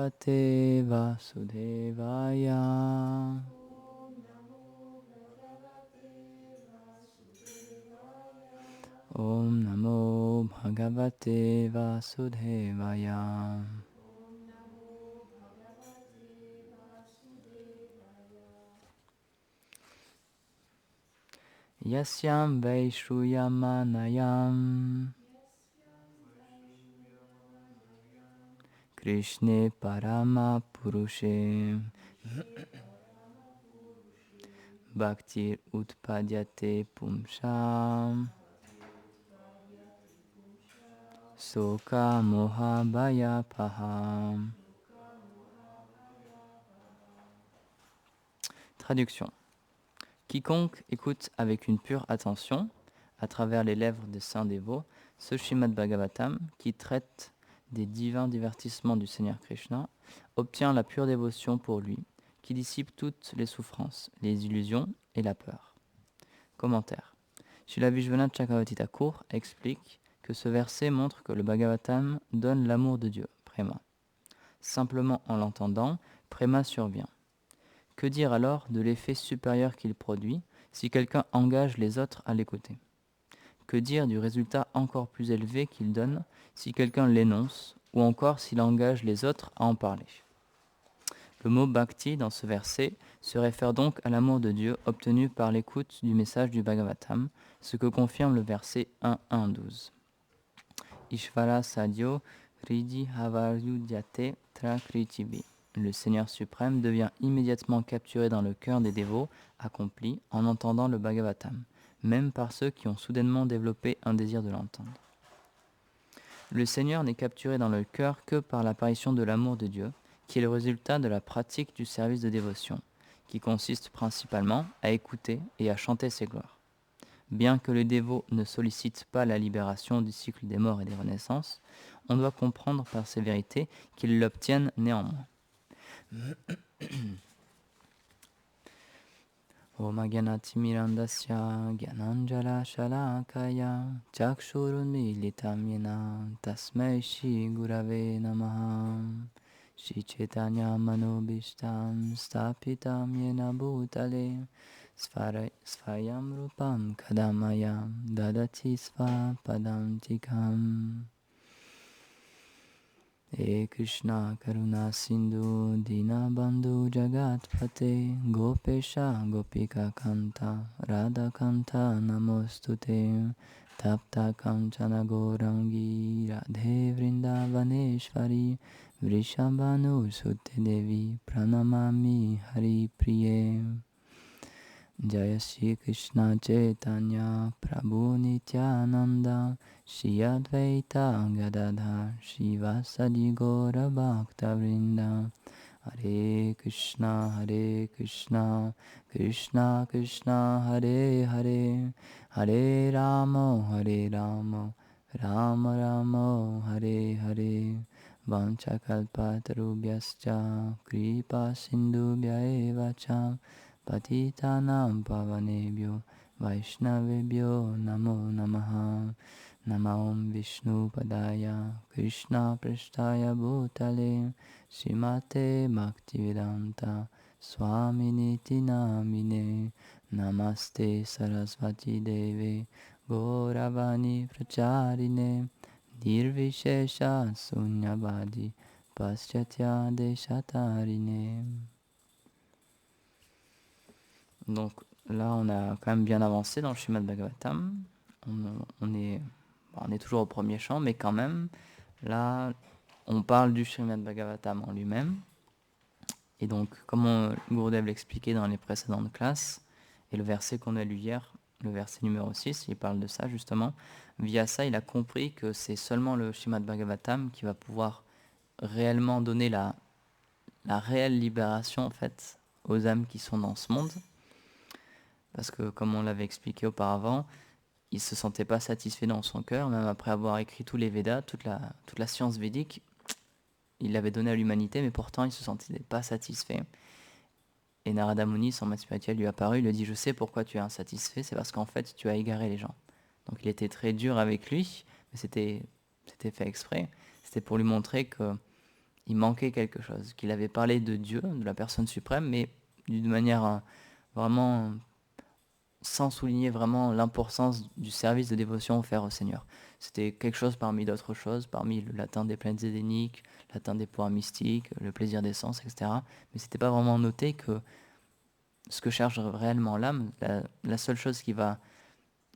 Bhagavate Vasudevaya. Om Namo Bhagavate Vasudevaya. Yasyam Vaishruyamanayam Krishne Parama Purushe Bhaktir Utpadyate Pumsham Soka Moha Bhaya Paham. Traduction. Quiconque écoute avec une pure attention, à travers les lèvres des saints dévots, ce Srimad Bhagavatam qui traite des divins divertissements du Seigneur Krishna, obtient la pure dévotion pour lui, qui dissipe toutes les souffrances, les illusions et la peur. Commentaire. Srila Vishwanath Chakravarti Thakur explique que ce verset montre que le Bhagavatam donne l'amour de Dieu, Prema. Simplement en l'entendant, Prema survient. Que dire alors de l'effet supérieur qu'il produit si quelqu'un engage les autres à l'écouter? Que dire du résultat encore plus élevé qu'il donne si quelqu'un l'énonce ou encore s'il engage les autres à en parler? Le mot bhakti dans ce verset se réfère donc à l'amour de Dieu obtenu par l'écoute du message du Bhagavatam, ce que confirme le verset 1.1.12. Ishvara Sadhyo Ridi Havaryudyate Trakritibi. Le Seigneur suprême devient immédiatement capturé dans le cœur des dévots accomplis en entendant le Bhagavatam, même par ceux qui ont soudainement développé un désir de l'entendre. Le Seigneur n'est capturé dans le cœur que par l'apparition de l'amour de Dieu, qui est le résultat de la pratique du service de dévotion, qui consiste principalement à écouter et à chanter ses gloires. Bien que le dévot ne sollicite pas la libération du cycle des morts et des renaissances, on doit comprendre par ces vérités qu'ils l'obtiennent néanmoins. Om Gyanati Mirandasya Gyananjala Shalakaya Chakshurunmilitam Yena Tasmai Shri Gurave Namaha Shri Chaitanya Manobishtam Stapitam Yena Bhutale Svayam Rupam Kadamayam Dadati Svapadam Tikam. E Krishna Karuna Sindhu Dinabandhu Jagatpate Gopesha Gopika Kanta Radha Kanta Namostute Tapta Kanchana Gorangi Radhe Vrindavaneshvari Vrishabhanu Sute Devi Pranamami Hari Priye. Jaya Shri Krishna Chaitanya Prabhu Nityananda Shri Advaita Gadadhar Shivasadi Gaura Bhakta Vrinda. Hare Krishna Krishna Krishna Hare Hare Hare Rama Rama Rama Hare Hare Vanchakalpatarubhyascha Kripa Sindhubhya eva cha Patitanam pavanebhyo Vaishnavebhyo namo namaha. Namam Vishnu Padaya Krishna Prasthaya Bhutale Srimate Bhaktivedanta Swaminiti Namine. Namaste Sarasvati Deve Gauravani Pracharine Nirvishesha Sunyavadi Paschatya Deshatarine. Donc là, on a quand même bien avancé dans le Srimad Bhagavatam. On est toujours au premier chant, mais quand même, là, on parle du Srimad Bhagavatam en lui-même. Et donc, comme Gurudev l'expliquait dans les précédentes classes, et le verset qu'on a lu hier, le verset numéro 6, il parle de ça justement. Via ça, il a compris que c'est seulement le Srimad Bhagavatam qui va pouvoir réellement donner la réelle libération en fait aux âmes qui sont dans ce monde. Parce que, comme on l'avait expliqué auparavant, il ne se sentait pas satisfait dans son cœur, même après avoir écrit tous les Védas, toute la science védique, il l'avait donné à l'humanité, mais pourtant il ne se sentait pas satisfait. Et Narada Muni, son maître spirituel, lui est apparu, il lui a dit « Je sais pourquoi tu es insatisfait, c'est parce qu'en fait tu as égaré les gens. » Donc il était très dur avec lui, mais c'était fait exprès. C'était pour lui montrer qu'il il manquait quelque chose, qu'il avait parlé de Dieu, de la personne suprême, mais d'une manière vraiment sans souligner vraiment l'importance du service de dévotion offert au Seigneur. C'était quelque chose parmi d'autres choses, parmi l'atteinte des plaines édéniques, l'atteinte des pouvoirs mystiques, le plaisir des sens, etc. Mais c'était pas vraiment noté que ce que cherche réellement l'âme, la seule chose qui va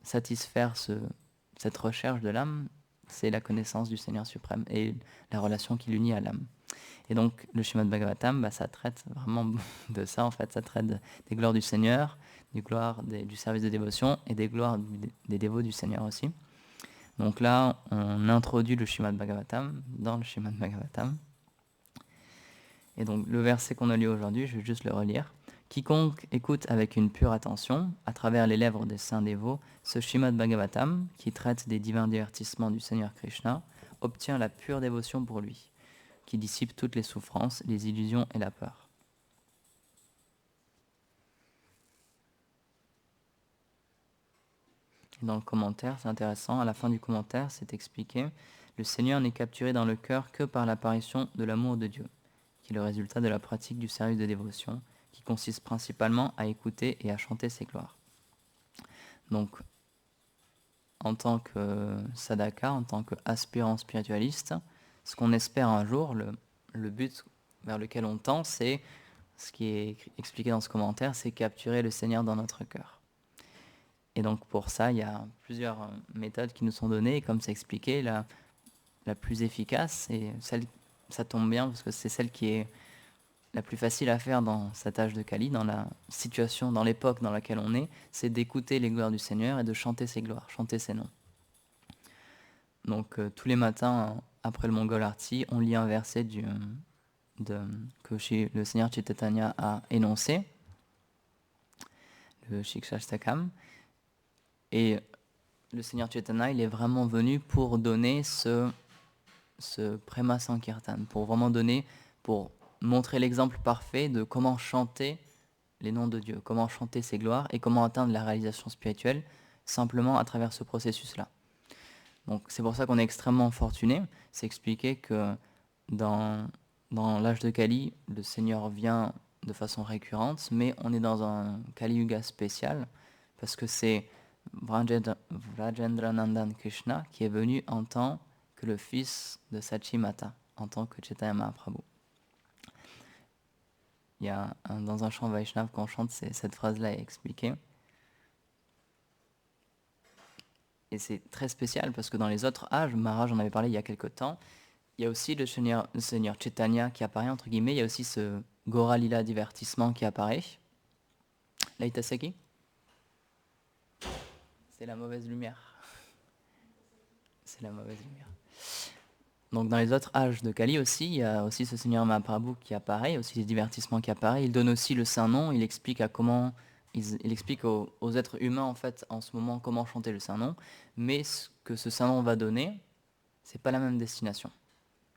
satisfaire cette recherche de l'âme, c'est la connaissance du Seigneur suprême et la relation qui l'unit à l'âme. Et donc le Srimad Bhagavatam, ça traite vraiment de ça en fait, ça traite des gloires du Seigneur, du service de dévotion et des gloires des dévots du Seigneur aussi. Donc là, on introduit le Srimad Bhagavatam dans le Srimad Bhagavatam. Et donc le verset qu'on a lu aujourd'hui, je vais juste le relire. Quiconque écoute avec une pure attention, à travers les lèvres des saints dévots, ce Srimad Bhagavatam, qui traite des divins divertissements du Seigneur Krishna, obtient la pure dévotion pour lui, qui dissipe toutes les souffrances, les illusions et la peur. Et dans le commentaire, c'est intéressant, à la fin du commentaire, c'est expliqué, le Seigneur n'est capturé dans le cœur que par l'apparition de l'amour de Dieu, qui est le résultat de la pratique du service de dévotion, qui consiste principalement à écouter et à chanter ses gloires. Donc, en tant que sadhaka, en tant qu'aspirant spiritualiste, ce qu'on espère un jour, le but vers lequel on tend, c'est, ce qui est expliqué dans ce commentaire, c'est capturer le Seigneur dans notre cœur. Et donc pour ça, il y a plusieurs méthodes qui nous sont données, et comme c'est expliqué, la plus efficace, et ça tombe bien parce que c'est celle qui est la plus facile à faire dans cet âge de Kali, dans la situation, dans l'époque dans laquelle on est, c'est d'écouter les gloires du Seigneur et de chanter ses gloires, chanter ses noms. Donc tous les matins, après le Mongol Arti, on lit un verset que le Seigneur Chaitanya a énoncé, le Shikshashtakam, et le Seigneur Chaitanya, il est vraiment venu pour donner ce Prema Sankirtan, pour montrer l'exemple parfait de comment chanter les noms de Dieu, comment chanter ses gloires et comment atteindre la réalisation spirituelle simplement à travers ce processus-là. Donc c'est pour ça qu'on est extrêmement fortuné. C'est expliqué que dans l'âge de Kali, le Seigneur vient de façon récurrente, mais on est dans un Kali Yuga spécial parce que c'est Vrajendranandan Krishna qui est venu en tant que le fils de Sachi Mata, en tant que Chaitanya Mahaprabhu. Il y a dans un chant Vaishnav qu'on chante, cette phrase-là est expliquée. Et c'est très spécial parce que dans les autres âges, Maharaj en avait parlé il y a quelque temps, il y a aussi le Seigneur Chaitanya qui apparaît, entre guillemets, il y a aussi ce Gora Lila divertissement qui apparaît. L'Aitasaki, c'est la mauvaise lumière. C'est la mauvaise lumière. Donc dans les autres âges de Kali aussi, il y a aussi ce Seigneur Mahaprabhu qui apparaît, aussi les divertissements qui apparaissent. Il donne aussi le saint nom, il explique il explique aux êtres humains en fait en ce moment comment chanter le saint nom, mais ce que ce saint nom va donner, c'est pas la même destination.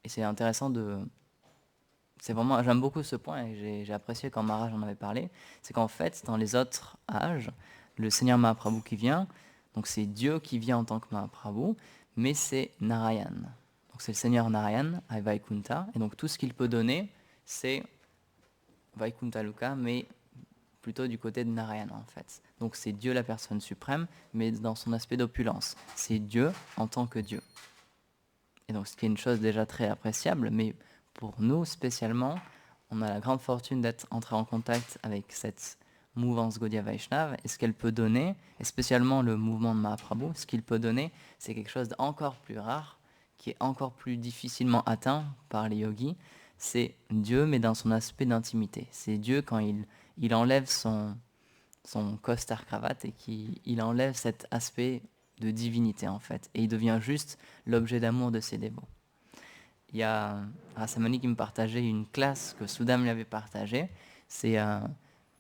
Et c'est intéressant j'aime beaucoup ce point et j'ai apprécié quand Maharaj en avait parlé, c'est qu'en fait dans les autres âges, le Seigneur Mahaprabhu qui vient, donc c'est Dieu qui vient en tant que Mahaprabhu, mais c'est Narayan. Donc c'est le Seigneur Narayan à Vaikunta, et donc tout ce qu'il peut donner, c'est Vaikunta Luka, mais plutôt du côté de Narayan en fait. Donc c'est Dieu la personne suprême, mais dans son aspect d'opulence. C'est Dieu en tant que Dieu. Et donc ce qui est une chose déjà très appréciable, mais pour nous spécialement, on a la grande fortune d'être entré en contact avec cette mouvance Gaudiya Vaishnava, et ce qu'elle peut donner, et spécialement le mouvement de Mahaprabhu, ce qu'il peut donner, c'est quelque chose d'encore plus rare, qui est encore plus difficilement atteint par les yogis. C'est Dieu, mais dans son aspect d'intimité. C'est Dieu quand il enlève son costard cravate et qu'il enlève cet aspect de divinité en fait, et il devient juste l'objet d'amour de ses dévots. Il y a Rasamani qui me partageait une classe que Soudam lui avait partagée, c'est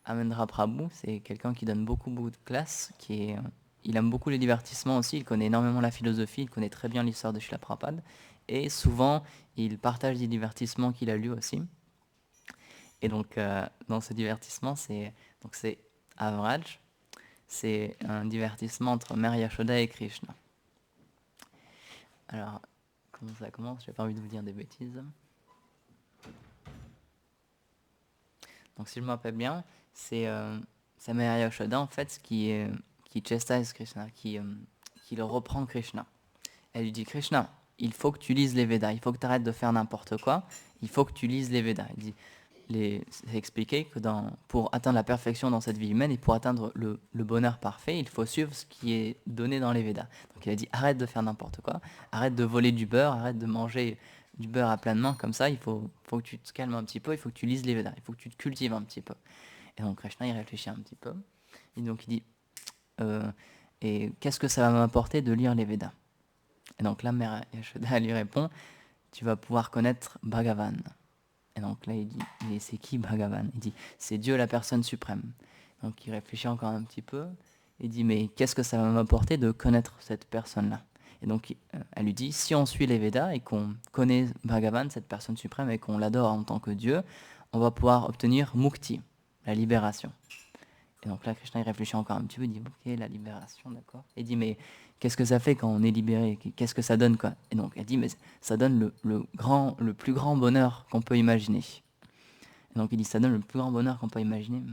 Amendra Prabhu, c'est quelqu'un qui donne beaucoup de classes, il aime beaucoup les divertissements aussi, il connaît énormément la philosophie, il connaît très bien l'histoire de Srila Prabhupada, et souvent il partage des divertissements qu'il a lus aussi. Et donc dans ce divertissement, c'est Avraj, c'est un divertissement entre Mère Yashoda et Krishna. Alors, comment ça commence? J'ai pas envie de vous dire des bêtises. Donc si je me rappelle bien, c'est Maya Yashoda en fait qui chastise Krishna, qui le reprend Krishna. Elle lui dit Krishna, il faut que tu lises les Védas, il faut que tu arrêtes de faire n'importe quoi, il faut que tu lises les Védas. Elle dit, c'est expliqué que pour atteindre la perfection dans cette vie humaine et pour atteindre le bonheur parfait, il faut suivre ce qui est donné dans les Védas. Donc il a dit arrête de faire n'importe quoi, arrête de voler du beurre, arrête de manger du beurre à pleine main comme ça, faut que tu te calmes un petit peu, il faut que tu lises les Védas, il faut que tu te cultives un petit peu. Et donc Krishna il réfléchit un petit peu, et donc il dit et qu'est-ce que ça va m'apporter de lire les Védas? Et donc là Mère Yashoda lui répond tu vas pouvoir connaître Bhagavan. Et donc là, il dit, mais c'est qui Bhagavan? Il dit, c'est Dieu la personne suprême. Donc il réfléchit encore un petit peu. Il dit, mais qu'est-ce que ça va m'apporter de connaître cette personne-là? Et donc elle lui dit, si on suit les Védas et qu'on connaît Bhagavan, cette personne suprême, et qu'on l'adore en tant que Dieu, on va pouvoir obtenir mukti, la libération. Et donc là, Krishna il réfléchit encore un petit peu, il dit, ok, la libération, d'accord. Il dit, mais qu'est-ce que ça fait quand on est libéré? Qu'est-ce que ça donne, quoi? Et donc elle dit, mais ça donne le plus grand bonheur qu'on peut imaginer. Et donc il dit, ça donne le plus grand bonheur qu'on peut imaginer.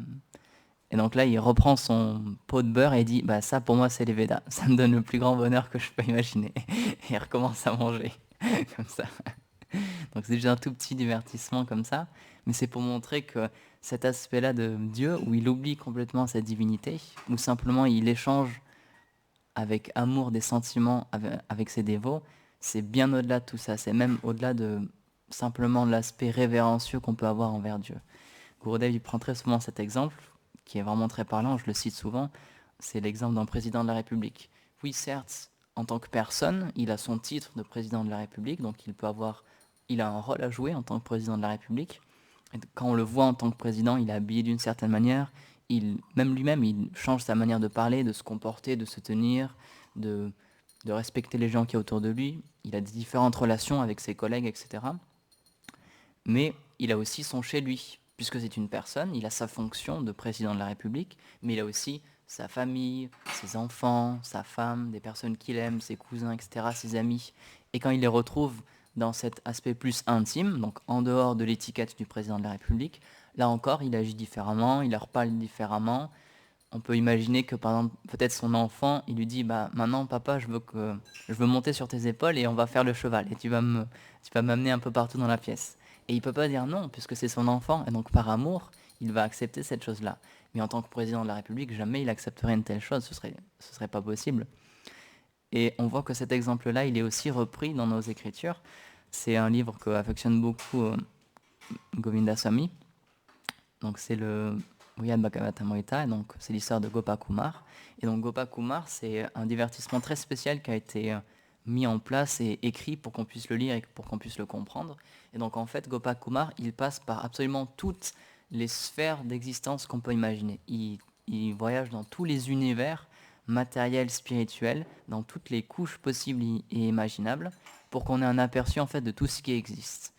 Et donc là, il reprend son pot de beurre et il dit, bah ça pour moi c'est les Védas, ça me donne le plus grand bonheur que je peux imaginer. Et il recommence à manger, comme ça. Donc c'est juste un tout petit divertissement comme ça, mais c'est pour montrer que cet aspect-là de Dieu, où il oublie complètement sa divinité, ou simplement il échange avec amour des sentiments avec ses dévots, c'est bien au-delà de tout ça, c'est même au-delà de simplement l'aspect révérencieux qu'on peut avoir envers Dieu. Gurudev il prend très souvent cet exemple, qui est vraiment très parlant, je le cite souvent, c'est l'exemple d'un président de la République. Oui, certes, en tant que personne, il a son titre de président de la République, donc il a un rôle à jouer en tant que président de la République. Et quand on le voit en tant que président, il est habillé d'une certaine manière, même lui-même, il change sa manière de parler, de se comporter, de se tenir, de, de respecter les gens qui sont autour de lui. Il a des différentes relations avec ses collègues, etc. Mais il a aussi son chez lui, puisque c'est une personne, il a sa fonction de président de la République, mais il a aussi sa famille, ses enfants, sa femme, des personnes qu'il aime, ses cousins, etc., ses amis. Et quand il les retrouve dans cet aspect plus intime, donc en dehors de l'étiquette du président de la République, là encore, il agit différemment, il leur parle différemment. On peut imaginer que, par exemple, peut-être son enfant, il lui dit, bah maintenant, papa, je veux monter sur tes épaules et on va faire le cheval, et tu vas m'amener un peu partout dans la pièce. Et il peut pas dire non, puisque c'est son enfant, et donc par amour, il va accepter cette chose-là. Mais en tant que président de la République, jamais il accepterait une telle chose, ce serait pas possible. Et on voit que cet exemple-là, il est aussi repris dans nos écritures. C'est un livre que affectionne beaucoup Govindaswami. Donc c'est le Brihad Bhagavatamrita, et donc c'est l'histoire de Gopakumar. Et donc Gopakumar, c'est un divertissement très spécial qui a été mis en place et écrit pour qu'on puisse le lire et pour qu'on puisse le comprendre. Et donc en fait, Gopakumar, il passe par absolument toutes les sphères d'existence qu'on peut imaginer. Il voyage dans tous les univers matériels, spirituels, dans toutes les couches possibles et imaginables, pour qu'on ait un aperçu en fait de tout ce qui existe.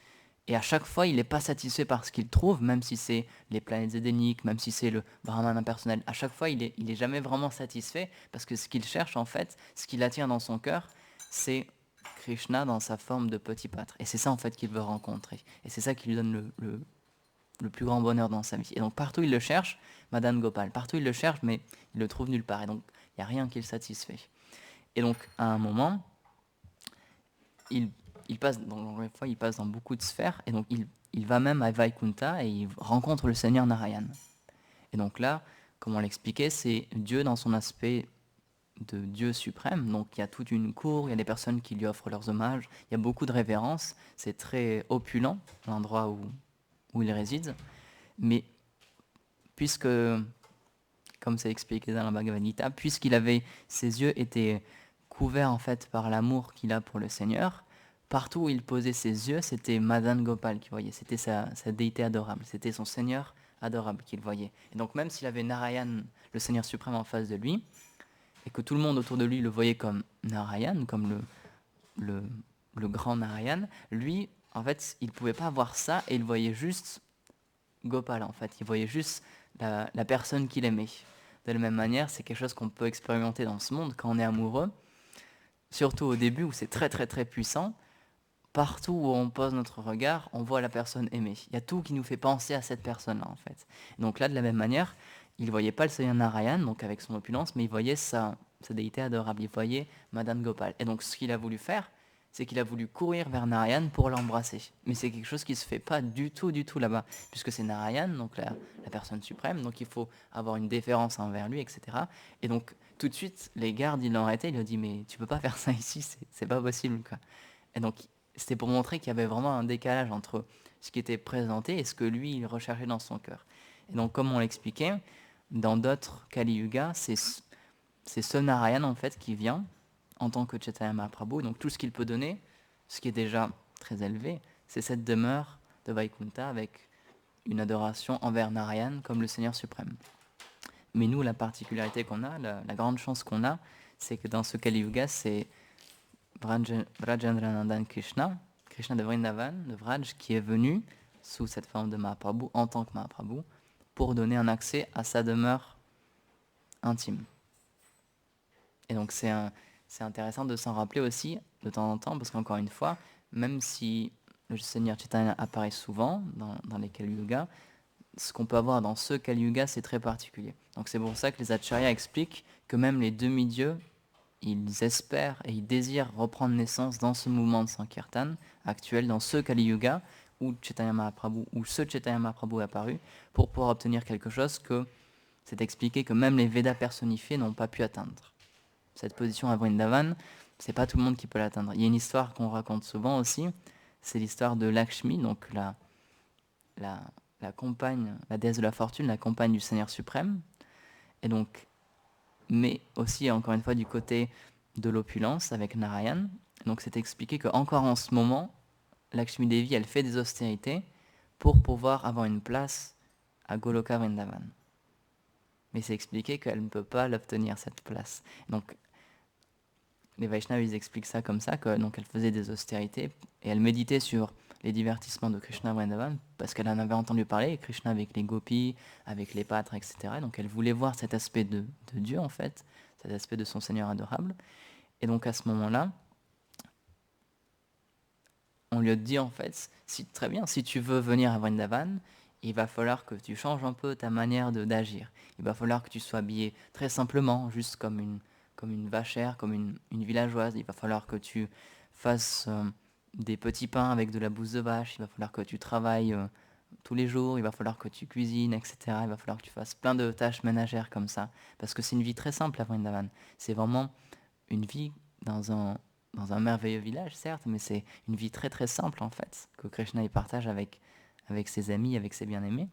Et à chaque fois, il n'est pas satisfait par ce qu'il trouve, même si c'est les planètes édéniques, même si c'est le Brahman impersonnel. À chaque fois, il est jamais vraiment satisfait, parce que ce qu'il cherche, en fait, ce qui l'attire dans son cœur, c'est Krishna dans sa forme de petit pâtre. Et c'est ça, en fait, qu'il veut rencontrer. Et c'est ça qui lui donne le plus grand bonheur dans sa vie. Et donc, partout il le cherche, Madan Gopal, partout il le cherche, mais il le trouve nulle part. Et donc, il n'y a rien qui le satisfait. Et donc, à un moment, il passe, une fois, il passe dans beaucoup de sphères, et donc il va même à Vaikunta et il rencontre le Seigneur Narayan. Et donc là, comme on l'expliquait, c'est Dieu dans son aspect de Dieu suprême. Donc il y a toute une cour, il y a des personnes qui lui offrent leurs hommages, il y a beaucoup de révérences, c'est très opulent, l'endroit où il réside. Mais puisque, comme c'est expliqué dans la Bhagavad Gita, ses yeux étaient couverts en fait par l'amour qu'il a pour le Seigneur, partout où il posait ses yeux, c'était Madan Gopal qu'il voyait, c'était sa déité adorable, c'était son Seigneur adorable qu'il voyait. Et donc même s'il avait Narayan, le Seigneur suprême en face de lui, et que tout le monde autour de lui le voyait comme Narayan, comme le grand Narayan, lui, en fait, il ne pouvait pas voir ça, et il voyait juste Gopal, en fait. Il voyait juste la personne qu'il aimait. De la même manière, c'est quelque chose qu'on peut expérimenter dans ce monde quand on est amoureux, surtout au début où c'est très très très puissant. partout où on pose notre regard, on voit la personne aimée. Il y a tout qui nous fait penser à cette personne-là, en fait. Donc là, de la même manière, il ne voyait pas le Seigneur Narayan, donc avec son opulence, mais il voyait sa déité adorable, il voyait Madame Gopal. Et donc ce qu'il a voulu faire, c'est qu'il a voulu courir vers Narayan pour l'embrasser. Mais c'est quelque chose qui ne se fait pas du tout là-bas, puisque c'est Narayan, donc la personne suprême, donc il faut avoir une déférence envers lui, etc. Et donc tout de suite, les gardes, ils l'ont arrêté, ils lui ont dit, mais tu peux pas faire ça ici, c'est pas possible, quoi. Et donc c'était pour montrer qu'il y avait vraiment un décalage entre ce qui était présenté et ce que lui, il recherchait dans son cœur. Et donc, comme on l'expliquait, dans d'autres Kali Yuga, c'est ce Narayan, en fait, qui vient en tant que Chaitanya Mahaprabhu. Donc, tout ce qu'il peut donner, ce qui est déjà très élevé, c'est cette demeure de Vaikuntha avec une adoration envers Narayan comme le Seigneur suprême. Mais nous, la particularité qu'on a, la grande chance qu'on a, c'est que dans ce Kali Yuga, c'est Vrajendranandan Krishna, Krishna de Vrindavan, de Vraj, qui est venu sous cette forme de Mahaprabhu, en tant que Mahaprabhu, pour donner un accès à sa demeure intime. Et donc c'est intéressant de s'en rappeler aussi de temps en temps, parce qu'encore une fois, même si le Seigneur Chaitanya apparaît souvent dans les Kali Yuga, ce qu'on peut avoir dans ce Kali Yuga, c'est très particulier. Donc c'est pour ça que les Acharyas expliquent que même les demi-dieux, ils espèrent et ils désirent reprendre naissance dans ce mouvement de Sankirtan actuel, dans ce Kali Yuga, où Chaitanya Mahaprabhu, où ce Chaitanya Mahaprabhu est apparu, pour pouvoir obtenir quelque chose que c'est expliqué que même les Védas personnifiés n'ont pas pu atteindre. Cette position à Vrindavan, c'est pas tout le monde qui peut l'atteindre. Il y a une histoire qu'on raconte souvent aussi, c'est l'histoire de Lakshmi, donc la compagne, la déesse de la fortune, la compagne du Seigneur suprême, et donc, mais aussi encore une fois du côté de l'opulence avec Narayan. Donc c'est expliqué qu'encore en ce moment, Lakshmi Devi, elle fait des austérités pour pouvoir avoir une place à Goloka Vrindavan. Mais c'est expliqué qu'elle ne peut pas l'obtenir, cette place. Donc les Vaishnavas, ils expliquent ça comme ça, que donc elle faisait des austérités et elle méditait sur les divertissements de Krishna Vrindavan parce qu'elle en avait entendu parler, Krishna avec les gopis, avec les pâtres, etc. Donc elle voulait voir cet aspect de Dieu en fait, cet aspect de son Seigneur adorable. Et donc à ce moment-là, on lui a dit en fait, très bien, si tu veux venir à Vrindavan, il va falloir que tu changes un peu ta manière d'agir. Il va falloir que tu sois habillé très simplement, juste comme une vachère, comme une villageoise. Il va falloir que tu fasses des petits pains avec de la bouse de vache. Il va falloir que tu travailles tous les jours. Il va falloir que tu cuisines, etc. Il va falloir que tu fasses plein de tâches ménagères comme ça. Parce que c'est une vie très simple à Vrindavan. C'est vraiment une vie dans un merveilleux village, certes, mais c'est une vie très très simple en fait, que Krishna y partage avec ses amis, avec ses bien-aimés.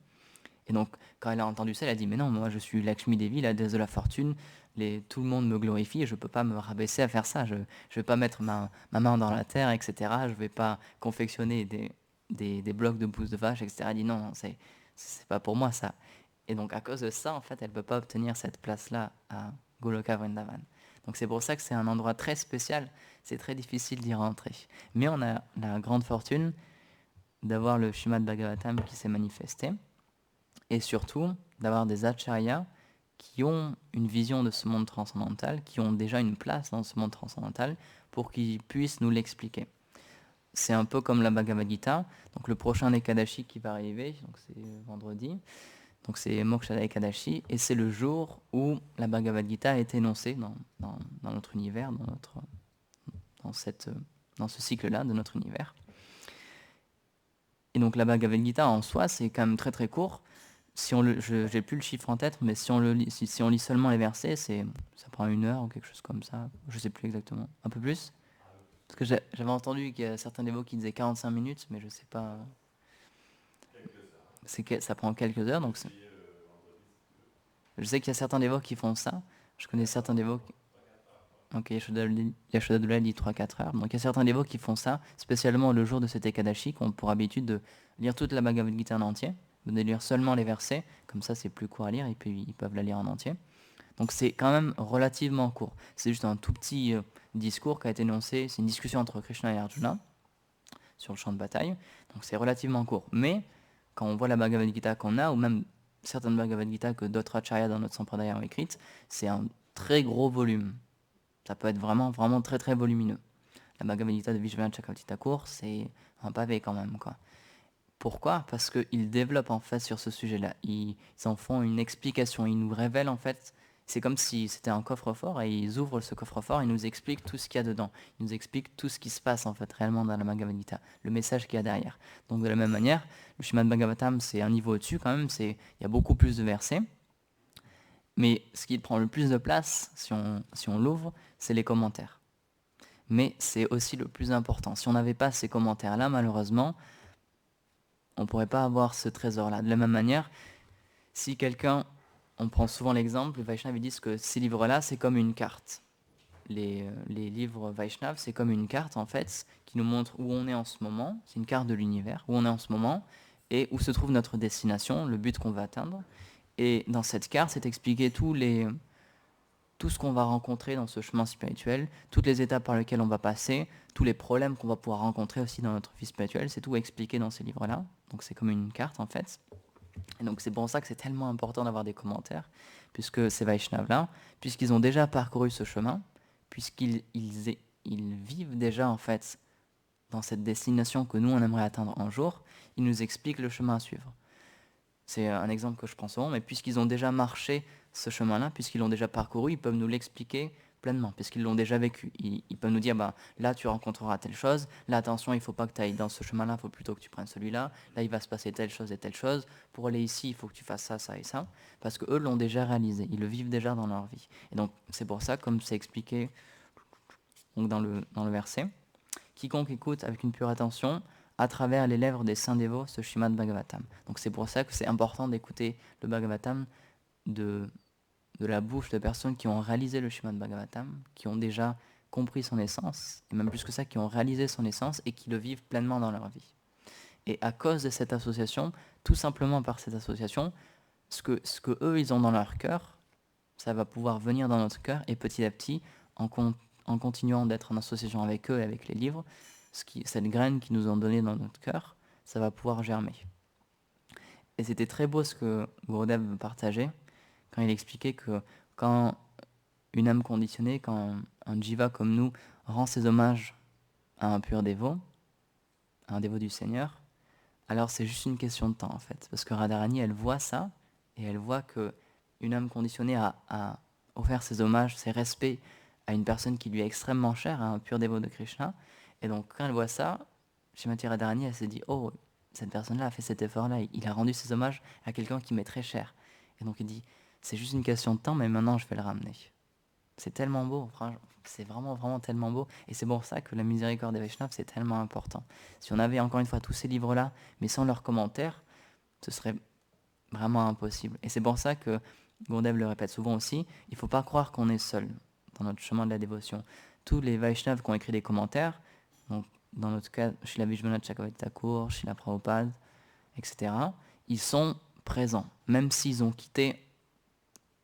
Et donc, quand elle a entendu ça, elle a dit, mais non, moi je suis Lakshmi Devi, la déesse de la fortune, tout le monde me glorifie et je ne peux pas me rabaisser à faire ça, je ne vais pas mettre ma main dans la terre, etc., je ne vais pas confectionner des blocs de bouse de vache, etc. Elle dit, non, non, c'est pas pour moi ça. Et donc, à cause de ça, en fait, elle ne peut pas obtenir cette place-là à Goloka Vrindavan. Donc c'est pour ça que c'est un endroit très spécial, c'est très difficile d'y rentrer. Mais on a la grande fortune d'avoir le Srimad Bhagavatam qui s'est manifesté, et surtout d'avoir des acharyas qui ont une vision de ce monde transcendantal, qui ont déjà une place dans ce monde transcendantal, pour qu'ils puissent nous l'expliquer. C'est un peu comme la Bhagavad Gita, donc le prochain Ekadashi qui va arriver, donc c'est vendredi, donc c'est Mokshada Ekadashi, et c'est le jour où la Bhagavad Gita a été énoncée dans notre univers, dans ce cycle-là de notre univers. Et donc la Bhagavad Gita en soi, c'est quand même très très court. Si j'ai plus le chiffre en tête, mais si on lit seulement les versets, ça prend 1 heure ou quelque chose comme ça. Je sais plus exactement. Un peu plus. Parce que j'avais entendu qu'il y a certains dévots qui disaient 45 minutes, mais je sais pas. Ça prend quelques heures, donc je sais qu'il y a certains dévots qui font ça. Je connais certains dévots qui... Ok, Yashodhara dit 3-4 heures. Donc il y a certains dévots qui font ça, spécialement le jour de cet Ekadashi, qui ont pour habitude de lire toute la Bhagavad Gita en entier, de lire seulement les versets, comme ça c'est plus court à lire, et puis ils peuvent la lire en entier. Donc c'est quand même relativement court. C'est juste un tout petit discours qui a été énoncé, c'est une discussion entre Krishna et Arjuna sur le champ de bataille, donc c'est relativement court. Mais quand on voit la Bhagavad Gita qu'on a, ou même certaines Bhagavad Gita que d'autres acharyas dans notre sampradaya ont écrites, c'est un très gros volume. Ça peut être vraiment, vraiment très très volumineux. la Bhagavad Gita de Vishwanath Chakravarti Thakur, c'est un pavé quand même, quoi. Pourquoi? Parce qu'ils développent en fait sur ce sujet-là. Ils en font une explication. Ils nous révèlent en fait. C'est comme si c'était un coffre-fort et ils ouvrent ce coffre-fort et nous expliquent tout ce qu'il y a dedans. Ils nous expliquent tout ce qui se passe en fait réellement dans la Bhagavad Gita, le message qu'il y a derrière. Donc de la même manière, le Srimad Bhagavatam c'est un niveau au-dessus quand même. Il y a beaucoup plus de versets. Mais ce qui prend le plus de place, si on l'ouvre, c'est les commentaires. Mais c'est aussi le plus important. Si on n'avait pas ces commentaires-là, malheureusement, on ne pourrait pas avoir ce trésor-là. De la même manière, si quelqu'un, on prend souvent l'exemple, les Vaishnavas ils disent que ces livres-là, c'est comme une carte. Les livres Vaishnav, c'est comme une carte en fait, qui nous montre où on est en ce moment, c'est une carte de l'univers, où on est en ce moment, et où se trouve notre destination, le but qu'on va atteindre. Et dans cette carte, c'est expliqué tout ce qu'on va rencontrer dans ce chemin spirituel, toutes les étapes par lesquelles on va passer, tous les problèmes qu'on va pouvoir rencontrer aussi dans notre vie spirituelle, c'est tout expliqué dans ces livres-là. Donc c'est comme une carte en fait. Et donc c'est pour ça que c'est tellement important d'avoir des commentaires, puisque ces Vaishnavas-là, puisqu'ils ont déjà parcouru ce chemin, puisqu'ils vivent déjà en fait dans cette destination que nous on aimerait atteindre un jour, ils nous expliquent le chemin à suivre. C'est un exemple que je prends souvent, mais puisqu'ils ont déjà marché ce chemin-là, puisqu'ils l'ont déjà parcouru, ils peuvent nous l'expliquer pleinement, puisqu'ils l'ont déjà vécu. Ils peuvent nous dire, bah, là tu rencontreras telle chose, là attention, il ne faut pas que tu ailles dans ce chemin-là, il faut plutôt que tu prennes celui-là, là il va se passer telle chose et telle chose, pour aller ici, il faut que tu fasses ça, ça et ça, parce qu'eux l'ont déjà réalisé, ils le vivent déjà dans leur vie. Et donc c'est pour ça, comme c'est expliqué donc, dans le verset, quiconque écoute avec une pure attention, à travers les lèvres des saints dévots, ce Srimad Bhagavatam. Donc c'est pour ça que c'est important d'écouter le Bhagavatam de la bouche de personnes qui ont réalisé le Srimad Bhagavatam, qui ont déjà compris son essence, et même plus que ça, qui ont réalisé son essence et qui le vivent pleinement dans leur vie. Et à cause de cette association, tout simplement par cette association, ce que eux, ils ont dans leur cœur, ça va pouvoir venir dans notre cœur, et petit à petit, en continuant d'être en association avec eux et avec les livres, cette graine qu'ils nous ont donnée dans notre cœur, ça va pouvoir germer. Et c'était très beau ce que Gurudev partageait, quand il expliquait que quand une âme conditionnée, quand un jiva comme nous rend ses hommages à un pur dévot, à un dévot du Seigneur, alors c'est juste une question de temps en fait. Parce que Radharani, elle voit ça, et elle voit que une âme conditionnée a offert ses hommages, ses respects à une personne qui lui est extrêmement chère, à un pur dévot de Krishna. Et donc quand elle voit ça, Srimati Radharani, elle s'est dit, oh, cette personne-là a fait cet effort-là, il a rendu ses hommages à quelqu'un qui m'est très cher. Et donc il dit, c'est juste une question de temps, mais maintenant je vais le ramener. C'est tellement beau, c'est vraiment, vraiment tellement beau. Et c'est pour ça que la miséricorde des Vaishnavas, c'est tellement important. Si on avait encore une fois tous ces livres-là, mais sans leurs commentaires, ce serait vraiment impossible. Et c'est pour ça que Gurudev le répète souvent aussi, il ne faut pas croire qu'on est seul dans notre chemin de la dévotion. Tous les Vaishnavas qui ont écrit des commentaires, donc dans notre cas, Srila Vishwanath Chakravarti Thakur, Srila Prabhupada, etc., ils sont présents. Même s'ils ont quitté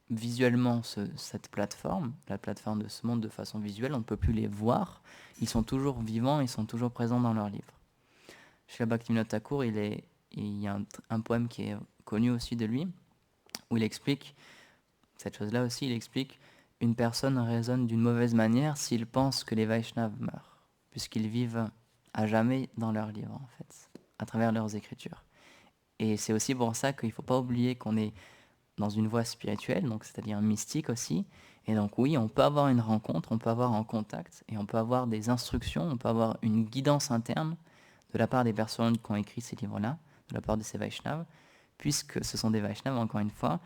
visuellement cette plateforme, la plateforme de ce monde de façon visuelle, on ne peut plus les voir, ils sont toujours vivants, ils sont toujours présents dans leurs livres. Srila Bhaktivinoda Thakur, il y a un poème qui est connu aussi de lui, où il explique, cette chose-là aussi, il explique, une personne raisonne d'une mauvaise manière s'il pense que les Vaishnavas meurent, puisqu'ils vivent à jamais dans leurs livres, en fait, à travers leurs écritures. Et c'est aussi pour ça qu'il ne faut pas oublier qu'on est dans une voie spirituelle, donc c'est-à-dire mystique aussi. Et donc oui, on peut avoir une rencontre, on peut avoir un contact, et on peut avoir des instructions, on peut avoir une guidance interne de la part des personnes qui ont écrit ces livres-là, de la part de ces Vaishnavas, puisque ce sont des Vaishnavas, encore une fois,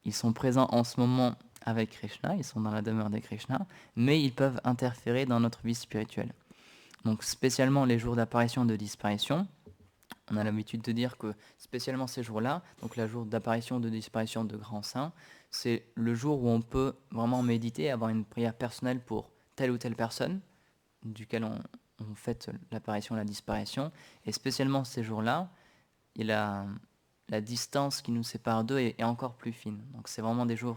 ils sont présents en ce moment avec Krishna, ils sont dans la demeure de Krishna, mais ils peuvent interférer dans notre vie spirituelle. Donc spécialement les jours d'apparition et de disparition, on a l'habitude de dire que spécialement ces jours-là, donc le jour d'apparition, de disparition de grands saints, c'est le jour où on peut vraiment méditer, avoir une prière personnelle pour telle ou telle personne, duquel on fête l'apparition et la disparition. Et spécialement ces jours-là, la distance qui nous sépare d'eux est encore plus fine. Donc c'est vraiment des jours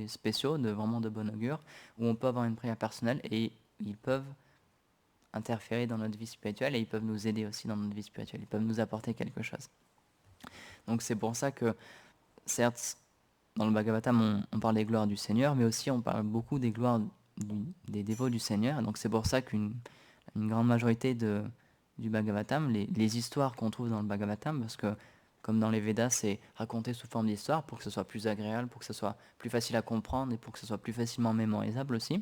spéciaux, vraiment de bon augure, où on peut avoir une prière personnelle et ils peuvent interférer dans notre vie spirituelle et ils peuvent nous aider aussi dans notre vie spirituelle. Ils peuvent nous apporter quelque chose. Donc c'est pour ça que, certes, dans le Bhagavatam, on parle des gloires du Seigneur, mais aussi on parle beaucoup des gloires des dévots du Seigneur. Donc c'est pour ça une grande majorité du Bhagavatam, les histoires qu'on trouve dans le Bhagavatam, parce que comme dans les Védas, c'est raconté sous forme d'histoire pour que ce soit plus agréable, pour que ce soit plus facile à comprendre et pour que ce soit plus facilement mémorisable aussi.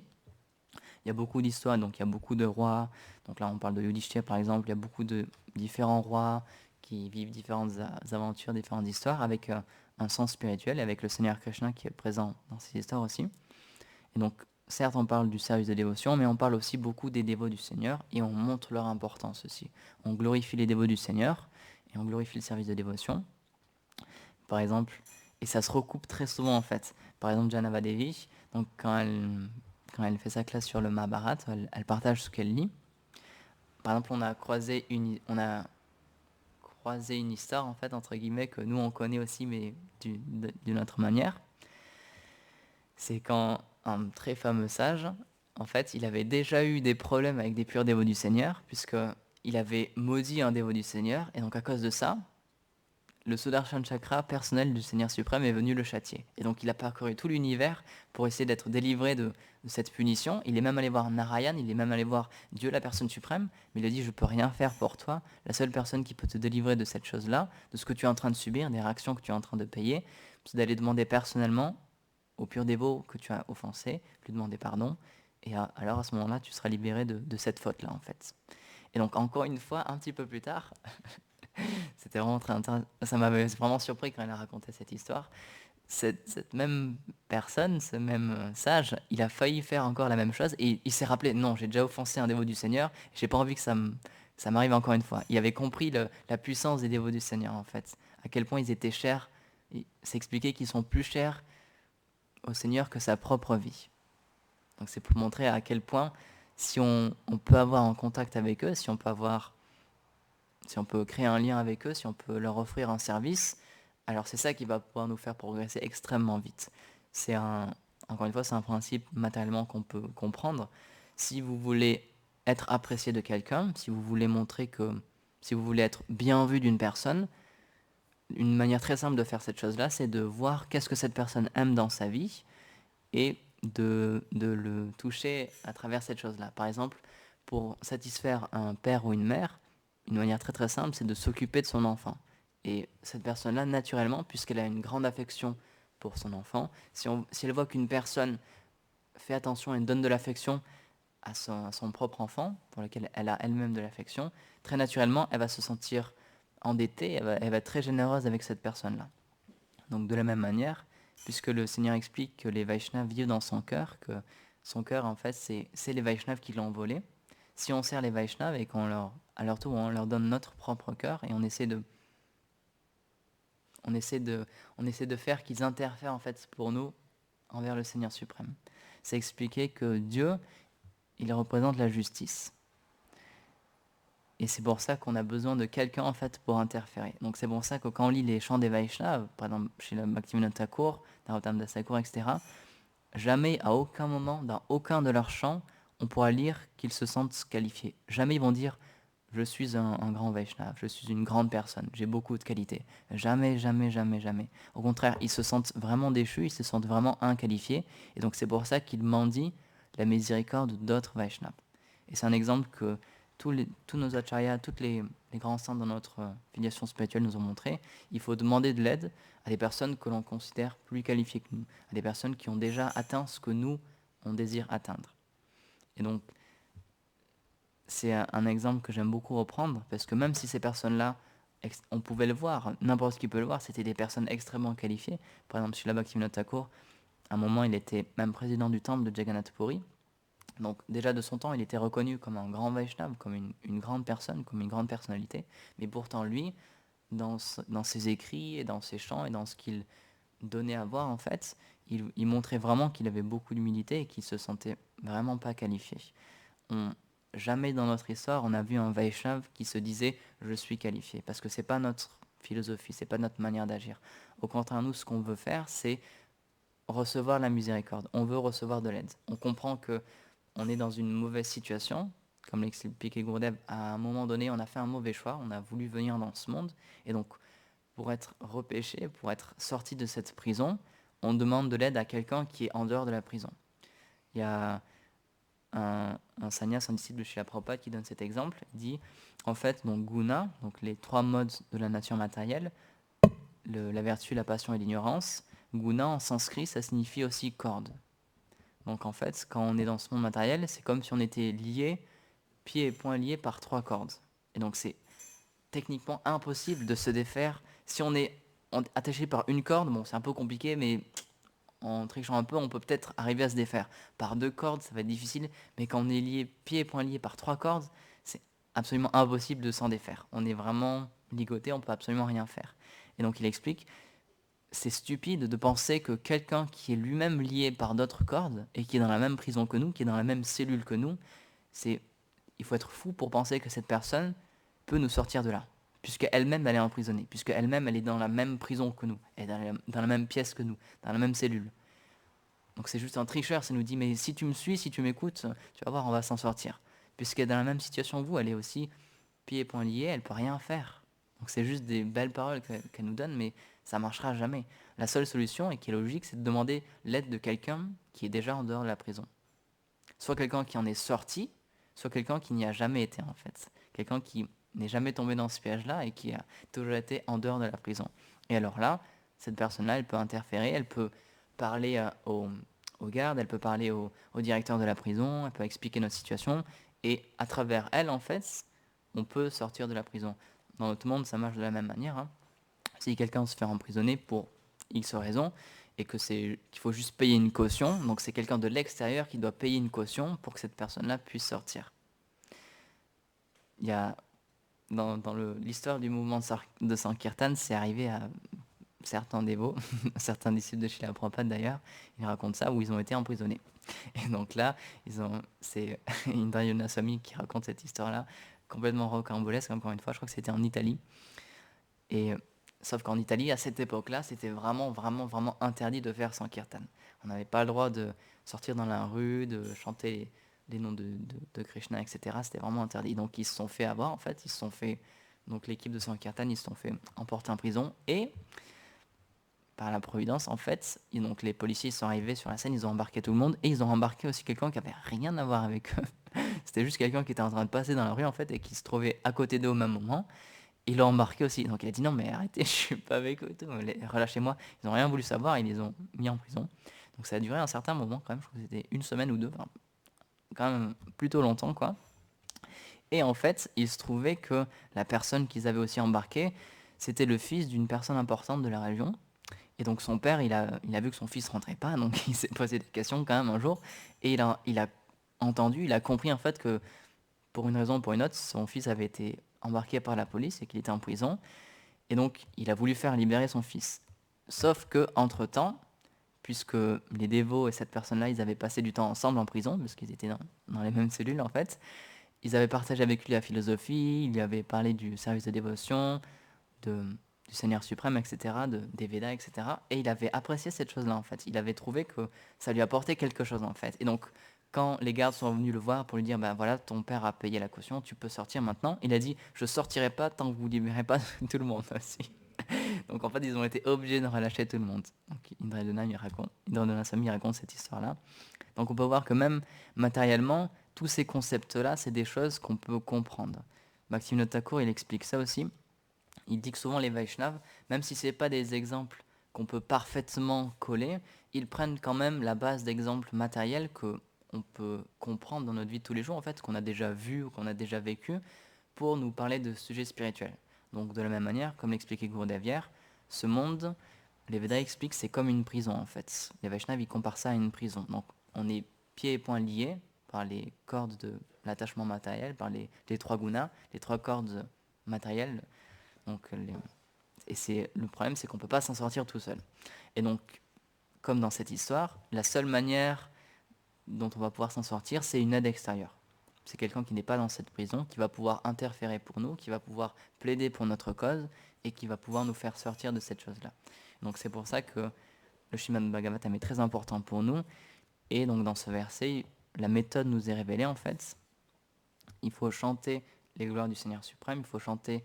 Il y a beaucoup d'histoires, donc il y a beaucoup de rois. Donc là, on parle de Yudhishthira par exemple. Il y a beaucoup de différents rois qui vivent différentes aventures, différentes histoires avec un sens spirituel et avec le Seigneur Krishna qui est présent dans ces histoires aussi. Et donc, certes, on parle du service de dévotion, mais on parle aussi beaucoup des dévots du Seigneur et on montre leur importance aussi. On glorifie les dévots du Seigneur et on glorifie le service de dévotion. Par exemple, et ça se recoupe très souvent en fait. Par exemple, Janava Devi, donc quand elle fait sa classe sur le Mahabharata, elle partage ce qu'elle lit. Par exemple, on a croisé une histoire en fait entre guillemets que nous on connaît aussi, mais d'une autre manière. C'est quand un très fameux sage, en fait, il avait déjà eu des problèmes avec des purs dévots du Seigneur, puisque il avait maudit un dévot du Seigneur, et donc à cause de ça, le Sudarshan Chakra personnel du Seigneur suprême est venu le châtier. Et donc il a parcouru tout l'univers pour essayer d'être délivré de cette punition. Il est même allé voir Narayan, il est même allé voir Dieu, la personne suprême, mais il a dit je peux rien faire pour toi. La seule personne qui peut te délivrer de cette chose-là, de ce que tu es en train de subir, des réactions que tu es en train de payer, c'est d'aller demander personnellement au pur dévot que tu as offensé, lui demander pardon, et alors à ce moment-là tu seras libéré de cette faute-là en fait. Et donc encore une fois, un petit peu plus tard, c'était vraiment très intéressant. Ça m'avait vraiment surpris quand elle a raconté cette histoire. Cette même personne, ce même sage, il a failli faire encore la même chose et il s'est rappelé, non, j'ai déjà offensé un dévot du Seigneur, j'ai pas envie que ça m'arrive encore une fois. Il avait compris la puissance des dévots du Seigneur en fait, à quel point ils étaient chers. Il s'expliquait qu'ils sont plus chers au Seigneur que sa propre vie. Donc c'est pour montrer à quel point si on peut avoir un contact avec eux, si on peut créer un lien avec eux, si on peut leur offrir un service, alors c'est ça qui va pouvoir nous faire progresser extrêmement vite. Encore une fois, c'est un principe matériellement qu'on peut comprendre. Si vous voulez être apprécié de quelqu'un, si vous voulez si vous voulez être bien vu d'une personne, une manière très simple de faire cette chose-là, c'est de voir qu'est-ce que cette personne aime dans sa vie et de le toucher à travers cette chose-là. Par exemple, pour satisfaire un père ou une mère, une manière très très simple, c'est de s'occuper de son enfant. Et cette personne-là, naturellement, puisqu'elle a une grande affection pour son enfant, si elle voit qu'une personne fait attention et donne de l'affection à son propre enfant, pour lequel elle a elle-même de l'affection, très naturellement, elle va se sentir endettée, elle va être très généreuse avec cette personne-là. Donc de la même manière, puisque le Seigneur explique que les Vaishnavas vivent dans son cœur, que son cœur en fait c'est les Vaishnavas qui l'ont volé. Si on sert les Vaishnavas et à leur tour on leur donne notre propre cœur et on essaie de faire qu'ils interfèrent en fait pour nous envers le Seigneur suprême. C'est expliqué que Dieu, il représente la justice. Et c'est pour ça qu'on a besoin de quelqu'un en fait pour interférer. Donc c'est pour ça que quand on lit les chants des Vaishnavas, par exemple chez le Bhaktivinoda Thakur, Narottam Das Thakur, etc., jamais à aucun moment, dans aucun de leurs chants, on pourra lire qu'ils se sentent qualifiés. Jamais ils vont dire je suis un grand Vaishnava, je suis une grande personne, j'ai beaucoup de qualités. Jamais, jamais, jamais, jamais. Au contraire, ils se sentent vraiment déchus, ils se sentent vraiment inqualifiés. Et donc c'est pour ça qu'ils mendient la miséricorde d'autres Vaishnavas. Et c'est un exemple que tous nos acharyas, tous les grands saints dans notre filiation spirituelle nous ont montré. Il faut demander de l'aide à des personnes que l'on considère plus qualifiées que nous, à des personnes qui ont déjà atteint ce que nous, on désire atteindre. Et donc, c'est un exemple que j'aime beaucoup reprendre, parce que même si ces personnes-là, on pouvait le voir, n'importe qui peut le voir, c'était des personnes extrêmement qualifiées. Par exemple, Srila Bhaktivinoda Thakur, à un moment, il était même président du temple de Jagannath Puri. Donc déjà de son temps, il était reconnu comme un grand Vaishnava, comme une grande personne, comme une grande personnalité. Mais pourtant, lui, dans ses écrits et dans ses chants et dans ce qu'il donnait à voir, en fait, il montrait vraiment qu'il avait beaucoup d'humilité et qu'il se sentait vraiment pas qualifié. Jamais dans notre histoire, on a vu un Vaishnava qui se disait « je suis qualifié », parce que c'est pas notre philosophie, c'est pas notre manière d'agir. Au contraire, nous, ce qu'on veut faire, c'est recevoir la miséricorde. On veut recevoir de l'aide. On comprend que on est dans une mauvaise situation, comme l'expliquait Gourdev, à un moment donné, on a fait un mauvais choix, on a voulu venir dans ce monde, et donc, pour être repêché, pour être sorti de cette prison, on demande de l'aide à quelqu'un qui est en dehors de la prison. Il y a un sannyas, un disciple de Srila Prabhupada qui donne cet exemple. Il dit, en fait, donc guna, donc les 3 modes de la nature matérielle, la vertu, la passion et l'ignorance. Guna en sanskrit, ça signifie aussi corde. Donc en fait, quand on est dans ce monde matériel, c'est comme si on était lié, pieds et poings liés par 3 cordes. Et donc c'est techniquement impossible de se défaire. Si on est attaché par une corde, bon c'est un peu compliqué, mais en trichant un peu, on peut peut-être arriver à se défaire. Par 2 cordes, ça va être difficile, mais quand on est lié, pieds et poings liés par 3 cordes, c'est absolument impossible de s'en défaire. On est vraiment ligoté, on peut absolument rien faire. Et donc il explique, c'est stupide de penser que quelqu'un qui est lui-même lié par d'autres cordes et qui est dans la même prison que nous, qui est dans la même cellule que nous, il faut être fou pour penser que cette personne peut nous sortir de là, puisqu'elle-même elle est emprisonnée, puisqu'elle-même elle est dans la même prison que nous, elle est dans la même pièce que nous, dans la même cellule. Donc c'est juste un tricheur, ça nous dit mais si tu me suis, si tu m'écoutes, tu vas voir, on va s'en sortir. Puisqu'elle est dans la même situation que vous, elle est aussi pieds et poings liés, elle peut rien faire. Donc c'est juste des belles paroles qu'elle nous donne, mais ça marchera jamais. La seule solution, et qui est logique, c'est de demander l'aide de quelqu'un qui est déjà en dehors de la prison. Soit quelqu'un qui en est sorti, soit quelqu'un qui n'y a jamais été en fait. Quelqu'un qui n'est jamais tombé dans ce piège-là et qui a toujours été en dehors de la prison. Et alors là, cette personne-là, elle peut interférer, elle peut parler aux gardes, elle peut parler au directeur de la prison, elle peut expliquer notre situation, et à travers elle, en fait, on peut sortir de la prison. Dans notre monde, ça marche de la même manière. Hein. Si quelqu'un se fait emprisonner pour X raisons, et qu'il faut juste payer une caution, donc c'est quelqu'un de l'extérieur qui doit payer une caution pour que cette personne-là puisse sortir. Il y a, dans l'histoire du mouvement de Sankirtan, c'est arrivé à certains dévots, certains disciples de Srila Prabhupada d'ailleurs, ils racontent ça, où ils ont été emprisonnés. Et donc là, c'est Indrayana Swami qui raconte cette histoire-là, complètement rocambolesque, encore une fois, je crois que c'était en Italie. Et sauf qu'en Italie, à cette époque-là, c'était vraiment, vraiment, vraiment interdit de faire Sankirtan. On n'avait pas le droit de sortir dans la rue, de chanter les noms de Krishna, etc. C'était vraiment interdit. Donc ils se sont fait avoir, en fait, donc l'équipe de Sankirtan, ils se sont fait emporter en prison, et par la providence, en fait, donc les policiers sont arrivés sur la scène, ils ont embarqué tout le monde, et ils ont embarqué aussi quelqu'un qui avait rien à voir avec eux. C'était juste quelqu'un qui était en train de passer dans la rue, en fait, et qui se trouvait à côté d'eux au même moment. Il l'a embarqué aussi. Donc il a dit non mais arrêtez, je suis pas avec eux, relâchez-moi. Ils n'ont rien voulu savoir, ils les ont mis en prison. Donc ça a duré un certain moment quand même, je crois que c'était 1 semaine ou 2, enfin, quand même plutôt longtemps quoi. Et en fait, il se trouvait que la personne qu'ils avaient aussi embarqué, c'était le fils d'une personne importante de la région. Et donc son père, il a vu que son fils rentrait pas, donc il s'est posé des questions quand même un jour. Et il a entendu, il a compris en fait que pour une raison ou pour une autre, son fils avait été embarqué par la police et qu'il était en prison. Et donc, il a voulu faire libérer son fils. Sauf que, entre-temps, puisque les dévots et cette personne-là, ils avaient passé du temps ensemble en prison, parce qu'ils étaient dans les mêmes cellules en fait, ils avaient partagé avec lui la philosophie, il lui avait parlé du service de dévotion, du Seigneur suprême, etc., des Védas, etc. Et il avait apprécié cette chose-là en fait. Il avait trouvé que ça lui apportait quelque chose en fait. Et donc, quand les gardes sont venus le voir pour lui dire ben voilà, ton père a payé la caution, tu peux sortir maintenant, il a dit je sortirai pas tant que vous libérez pas tout le monde aussi. Donc en fait ils ont été obligés de relâcher tout le monde. Donc Indra Swami raconte cette histoire-là. Donc on peut voir que même matériellement, tous ces concepts-là, c'est des choses qu'on peut comprendre. Bhaktivinoda Thakur, il explique ça aussi. Il dit que souvent les Vaishnavas, même si ce n'est pas des exemples qu'on peut parfaitement coller, ils prennent quand même la base d'exemples matériels qu'on peut comprendre dans notre vie de tous les jours, en fait, qu'on a déjà vu ou qu'on a déjà vécu, pour nous parler de sujets spirituels. Donc de la même manière, comme l'expliquait Gurudev hier, ce monde, les Védas expliquent, c'est comme une prison en fait. Les Vaishnavas, ils comparent ça à une prison. Donc on est pieds et poings liés par les cordes de l'attachement matériel, par les 3 gunas, les 3 cordes matérielles. Donc, le problème, c'est qu'on ne peut pas s'en sortir tout seul. Et donc, comme dans cette histoire, la seule manière dont on va pouvoir s'en sortir, c'est une aide extérieure. C'est quelqu'un qui n'est pas dans cette prison, qui va pouvoir interférer pour nous, qui va pouvoir plaider pour notre cause, et qui va pouvoir nous faire sortir de cette chose-là. Donc c'est pour ça que le Srimad Bhagavatam est très important pour nous. Et donc dans ce verset, la méthode nous est révélée en fait. Il faut chanter les gloires du Seigneur suprême, il faut chanter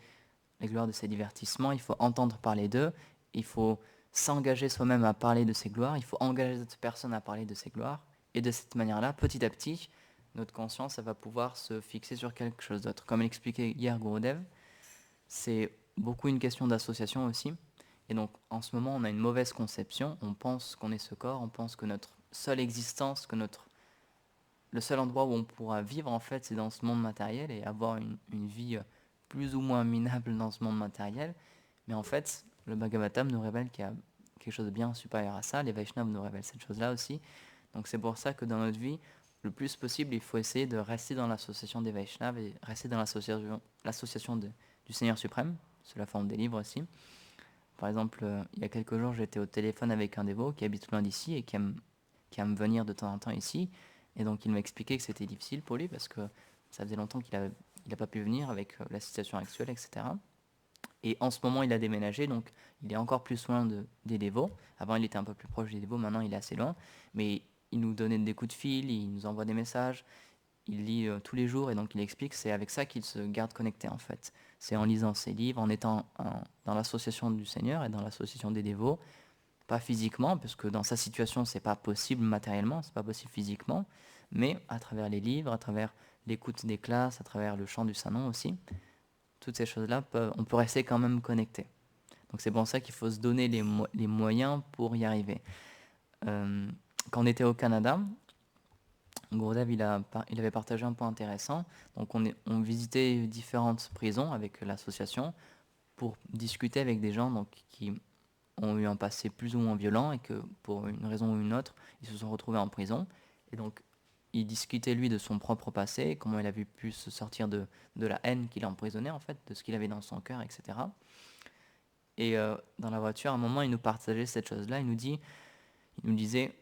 les gloires de ses divertissements, il faut entendre parler d'eux, il faut s'engager soi-même à parler de ses gloires, il faut engager d'autres personnes à parler de ses gloires, et de cette manière-là, petit à petit, notre conscience, elle va pouvoir se fixer sur quelque chose d'autre. Comme l'expliquait hier Gurudev, c'est beaucoup une question d'association aussi. Et donc, en ce moment, on a une mauvaise conception. On pense qu'on est ce corps, on pense que notre seule existence, le seul endroit où on pourra vivre, en fait, c'est dans ce monde matériel et avoir une vie plus ou moins minable dans ce monde matériel. Mais en fait, le Bhagavatam nous révèle qu'il y a quelque chose de bien supérieur à ça. Les Vaishnavas nous révèlent cette chose-là aussi. Donc c'est pour ça que dans notre vie, le plus possible, il faut essayer de rester dans l'association des Vaishnavas et rester dans l'association du Seigneur suprême, sous la forme des livres aussi. Par exemple, il y a quelques jours, j'étais au téléphone avec un dévot qui habite loin d'ici et qui aime venir de temps en temps ici. Et donc il m'a expliqué que c'était difficile pour lui parce que ça faisait longtemps qu'il n'a pas pu venir avec la situation actuelle, etc. Et en ce moment, il a déménagé, donc il est encore plus loin des dévots. Avant, il était un peu plus proche des dévots, maintenant il est assez loin. Mais il nous donnait des coups de fil, il nous envoie des messages, il lit tous les jours, et donc il explique que c'est avec ça qu'il se garde connecté en fait. C'est en lisant ses livres, en étant dans l'association du Seigneur et dans l'association des dévots, pas physiquement, parce que dans sa situation, c'est pas possible matériellement, c'est pas possible physiquement, mais à travers les livres, à travers l'écoute des classes, à travers le chant du Saint-Nom aussi, toutes ces choses-là, on peut rester quand même connecté. Donc c'est pour ça qu'il faut se donner les moyens pour y arriver. Quand on était au Canada, Gurudev il avait partagé un point intéressant. Donc on visitait différentes prisons avec l'association pour discuter avec des gens donc, qui ont eu un passé plus ou moins violent et que pour une raison ou une autre, ils se sont retrouvés en prison. Et donc il discutait lui de son propre passé, comment il avait pu se sortir de la haine qui l'emprisonnait en fait, de ce qu'il avait dans son cœur, etc. Et dans la voiture, à un moment, il nous partageait cette chose-là. Il nous disait,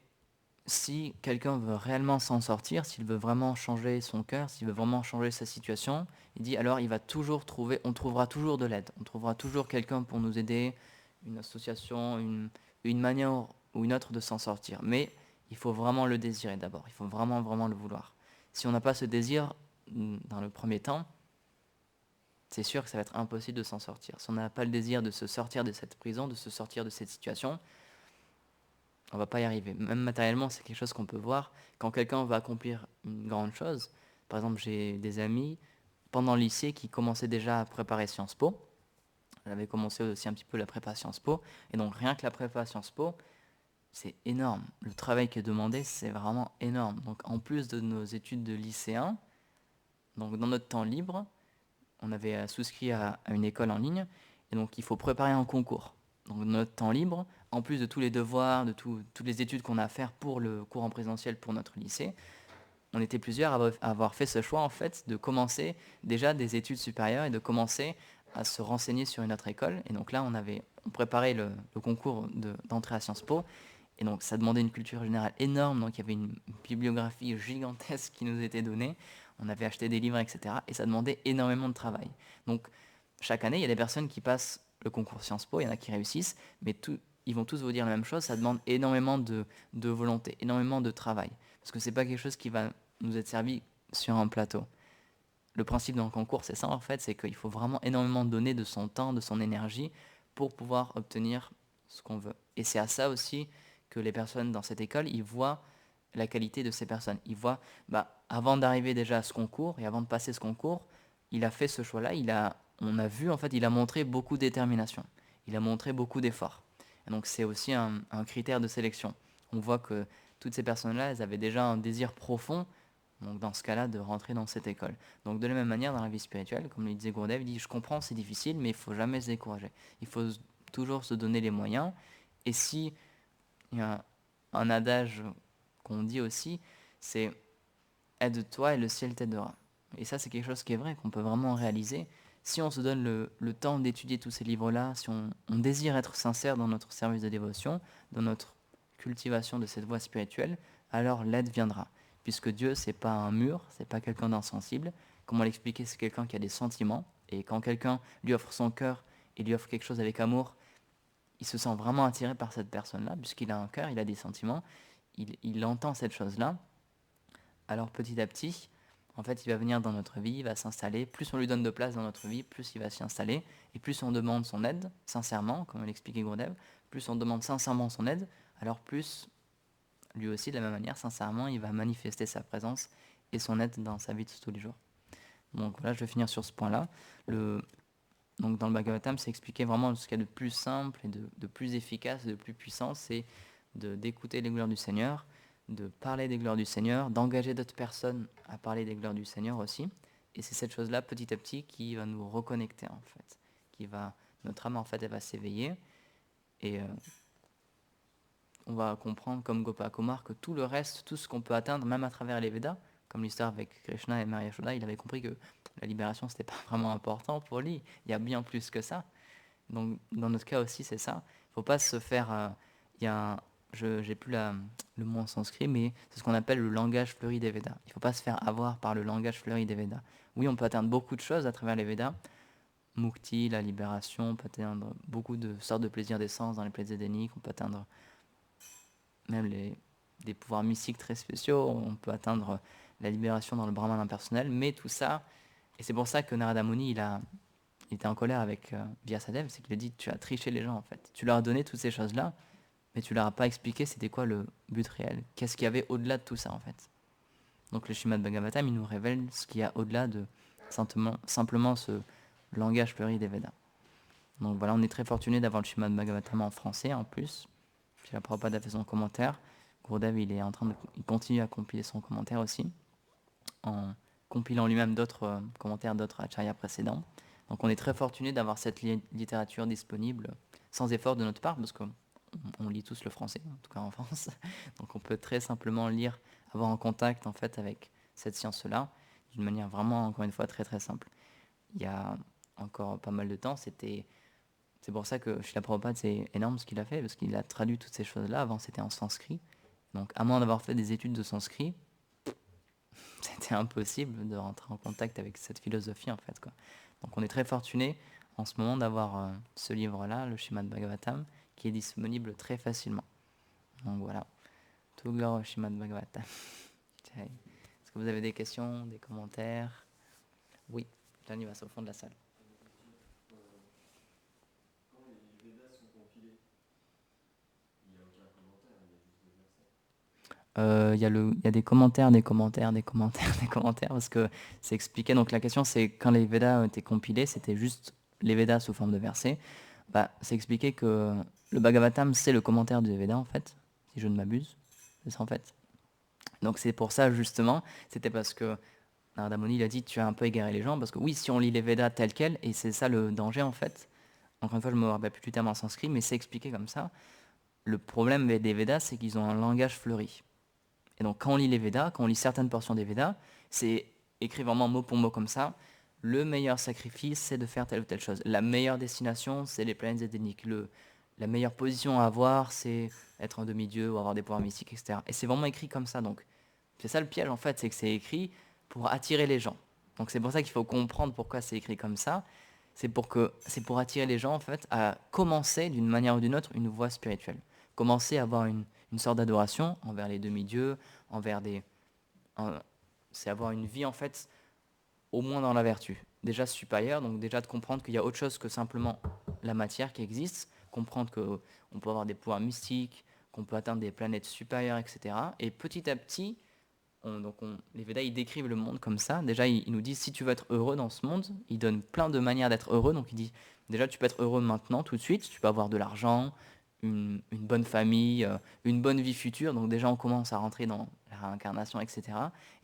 si quelqu'un veut réellement s'en sortir, s'il veut vraiment changer son cœur, s'il veut vraiment changer sa situation, il dit alors il va toujours trouver, on trouvera toujours de l'aide, on trouvera toujours quelqu'un pour nous aider, une association, une manière ou une autre de s'en sortir. Mais il faut vraiment le désirer d'abord, il faut vraiment, vraiment le vouloir. Si on n'a pas ce désir dans le premier temps, c'est sûr que ça va être impossible de s'en sortir. Si on n'a pas le désir de se sortir de cette prison, de se sortir de cette situation, on va pas y arriver. Même matériellement, c'est quelque chose qu'on peut voir. Quand quelqu'un va accomplir une grande chose, par exemple, j'ai des amis pendant le lycée qui commençaient déjà à préparer Sciences Po. Elle avait commencé aussi un petit peu la prépa Sciences Po. Et donc rien que la prépa Sciences Po, c'est énorme. Le travail qui est demandé, c'est vraiment énorme. Donc en plus de nos études de lycéen, donc dans notre temps libre, on avait souscrit à une école en ligne, et donc il faut préparer un concours. Donc notre temps libre, en plus de tous les devoirs, de toutes les études qu'on a à faire pour le cours en présentiel pour notre lycée, on était plusieurs à avoir fait ce choix en fait de commencer déjà des études supérieures et de commencer à se renseigner sur une autre école. Et donc là, on préparait le concours d'entrée à Sciences Po. Et donc ça demandait une culture générale énorme, donc il y avait une bibliographie gigantesque qui nous était donnée, on avait acheté des livres, etc. Et ça demandait énormément de travail. Donc chaque année, il y a des personnes qui passent le concours Sciences Po, il y en a qui réussissent, mais ils vont tous vous dire la même chose, ça demande énormément de volonté, énormément de travail. Parce que c'est pas quelque chose qui va nous être servi sur un plateau. Le principe d'un concours, c'est ça en fait, c'est qu'il faut vraiment énormément donner de son temps, de son énergie pour pouvoir obtenir ce qu'on veut. Et c'est à ça aussi que les personnes dans cette école, ils voient la qualité de ces personnes. Ils voient, avant d'arriver déjà à ce concours et avant de passer ce concours, il a fait ce choix-là, on a vu en fait, il a montré beaucoup de détermination, il a montré beaucoup d'efforts. Et donc c'est aussi un critère de sélection. On voit que toutes ces personnes-là, elles avaient déjà un désir profond, donc dans ce cas-là, de rentrer dans cette école. Donc de la même manière, dans la vie spirituelle, comme le disait Gurudev, il dit, je comprends, c'est difficile, mais il ne faut jamais se décourager. Il faut toujours se donner les moyens. Et si il y a un adage qu'on dit aussi, c'est aide-toi et le ciel t'aidera. Et ça, c'est quelque chose qui est vrai, qu'on peut vraiment réaliser. Si on se donne le temps d'étudier tous ces livres-là, si on désire être sincère dans notre service de dévotion, dans notre cultivation de cette voie spirituelle, alors l'aide viendra. Puisque Dieu, c'est pas un mur, c'est pas quelqu'un d'insensible. Comme on l'expliquait, c'est quelqu'un qui a des sentiments. Et quand quelqu'un lui offre son cœur et lui offre quelque chose avec amour, il se sent vraiment attiré par cette personne-là, puisqu'il a un cœur, il a des sentiments, il entend cette chose-là. Alors petit à petit, en fait, il va venir dans notre vie, il va s'installer. Plus on lui donne de place dans notre vie, plus il va s'y installer. Et plus on demande son aide, sincèrement, comme l'expliquait Gurudev, plus on demande sincèrement son aide, alors plus, lui aussi, de la même manière, sincèrement, il va manifester sa présence et son aide dans sa vie de tous les jours. Donc voilà, je vais finir sur ce point-là. Donc dans le Bhagavatam, c'est expliqué vraiment ce qu'il y a de plus simple et de plus efficace, de plus puissant, c'est d'écouter les gloires du Seigneur, de parler des gloires du Seigneur, d'engager d'autres personnes à parler des gloires du Seigneur aussi. Et c'est cette chose-là, petit à petit, qui va nous reconnecter, en fait. Notre âme, en fait, elle va s'éveiller. Et on va comprendre, comme Gopa Kumar, que tout le reste, tout ce qu'on peut atteindre, même à travers les Védas, comme l'histoire avec Krishna et Maria Yashoda, il avait compris que la libération, c'était pas vraiment important pour lui. Il y a bien plus que ça. Donc, dans notre cas aussi, c'est ça. Il ne faut pas se faire... il y a j'ai plus le mot en sanskrit, mais c'est ce qu'on appelle le langage fleuri des Védas. Il ne faut pas se faire avoir par le langage fleuri des Védas. Oui, on peut atteindre beaucoup de choses à travers les Védas. Mukti, la libération, on peut atteindre beaucoup de sortes de plaisirs des sens dans les plaisirs édéniques, on peut atteindre même des pouvoirs mystiques très spéciaux, on peut atteindre la libération dans le Brahman impersonnel, mais tout ça, et c'est pour ça que Narada Muni, il était en colère avec Vyasadeva, c'est qu'il a dit, tu as triché les gens en fait. Tu leur as donné toutes ces choses-là, mais tu leur as pas expliqué c'était quoi le but réel. Qu'est-ce qu'il y avait au-delà de tout ça en fait. Donc le Srimad Bhagavatam, il nous révèle ce qu'il y a au-delà de simplement ce langage fleuri des Védas. Donc voilà, on est très fortuné d'avoir le Srimad Bhagavatam en français en plus. Puis la Prabhupada a fait son commentaire. Gurudev, il continue à compiler son commentaire aussi, en compilant lui-même d'autres commentaires d'autres acharyas précédents. Donc on est très fortuné d'avoir cette littérature disponible sans effort de notre part, parce qu'on lit tous le français, en tout cas en France. Donc on peut très simplement lire, avoir un contact en fait avec cette science-là, d'une manière vraiment, encore une fois, très très simple. Il y a encore pas mal de temps, c'est pour ça que chez la Prabhupada, c'est énorme ce qu'il a fait, parce qu'il a traduit toutes ces choses-là. Avant, c'était en sanskrit. Donc, à moins d'avoir fait des études de sanskrit, c'était impossible de rentrer en contact avec cette philosophie, en fait, quoi. Donc, on est très fortuné en ce moment d'avoir ce livre-là, le Srimad Bhagavatam, qui est disponible très facilement. Donc, voilà. Tout gloire au Srimad Bhagavatam. Est-ce que vous avez des questions, des commentaires? Oui, Johnny va au fond de la salle. Il y a des commentaires, des commentaires, des commentaires, des commentaires, parce que c'est expliqué. Donc la question, c'est quand les Védas ont été compilés, c'était juste les Védas sous forme de versets. Bah, c'est expliqué que le Bhagavatam, c'est le commentaire des Védas, en fait, si je ne m'abuse. C'est ça, en fait. Donc c'est pour ça, justement, c'était parce que Narada Muni, il a dit, tu as un peu égaré les gens, parce que oui, si on lit les Védas tels quels, et c'est ça le danger, en fait. Encore une fois, je me rappelle plus du terme en sanskrit, mais c'est expliqué comme ça. Le problème des Védas, c'est qu'ils ont un langage fleuri. Et donc, quand on lit les Védas, quand on lit certaines portions des Védas, c'est écrit vraiment mot pour mot comme ça. Le meilleur sacrifice, c'est de faire telle ou telle chose. La meilleure destination, c'est les planètes édéniques. La meilleure position à avoir, c'est être un demi-dieu ou avoir des pouvoirs mystiques, etc. Et c'est vraiment écrit comme ça. Donc, c'est ça le piège, en fait, c'est que c'est écrit pour attirer les gens. Donc, c'est pour ça qu'il faut comprendre pourquoi c'est écrit comme ça. C'est pour attirer les gens, en fait, à commencer, d'une manière ou d'une autre, une voie spirituelle. Commencer à avoir une sorte d'adoration envers les demi-dieux, c'est avoir une vie en fait au moins dans la vertu, déjà supérieure, donc déjà de comprendre qu'il y a autre chose que simplement la matière qui existe, comprendre qu'on peut avoir des pouvoirs mystiques, qu'on peut atteindre des planètes supérieures, etc. Et petit à petit, les Védas ils décrivent le monde comme ça. Déjà ils nous disent si tu veux être heureux dans ce monde, ils donnent plein de manières d'être heureux. Donc ils disent déjà tu peux être heureux maintenant, tout de suite, tu peux avoir de l'argent, une bonne famille, une bonne vie future. Donc déjà on commence à rentrer dans la réincarnation, etc.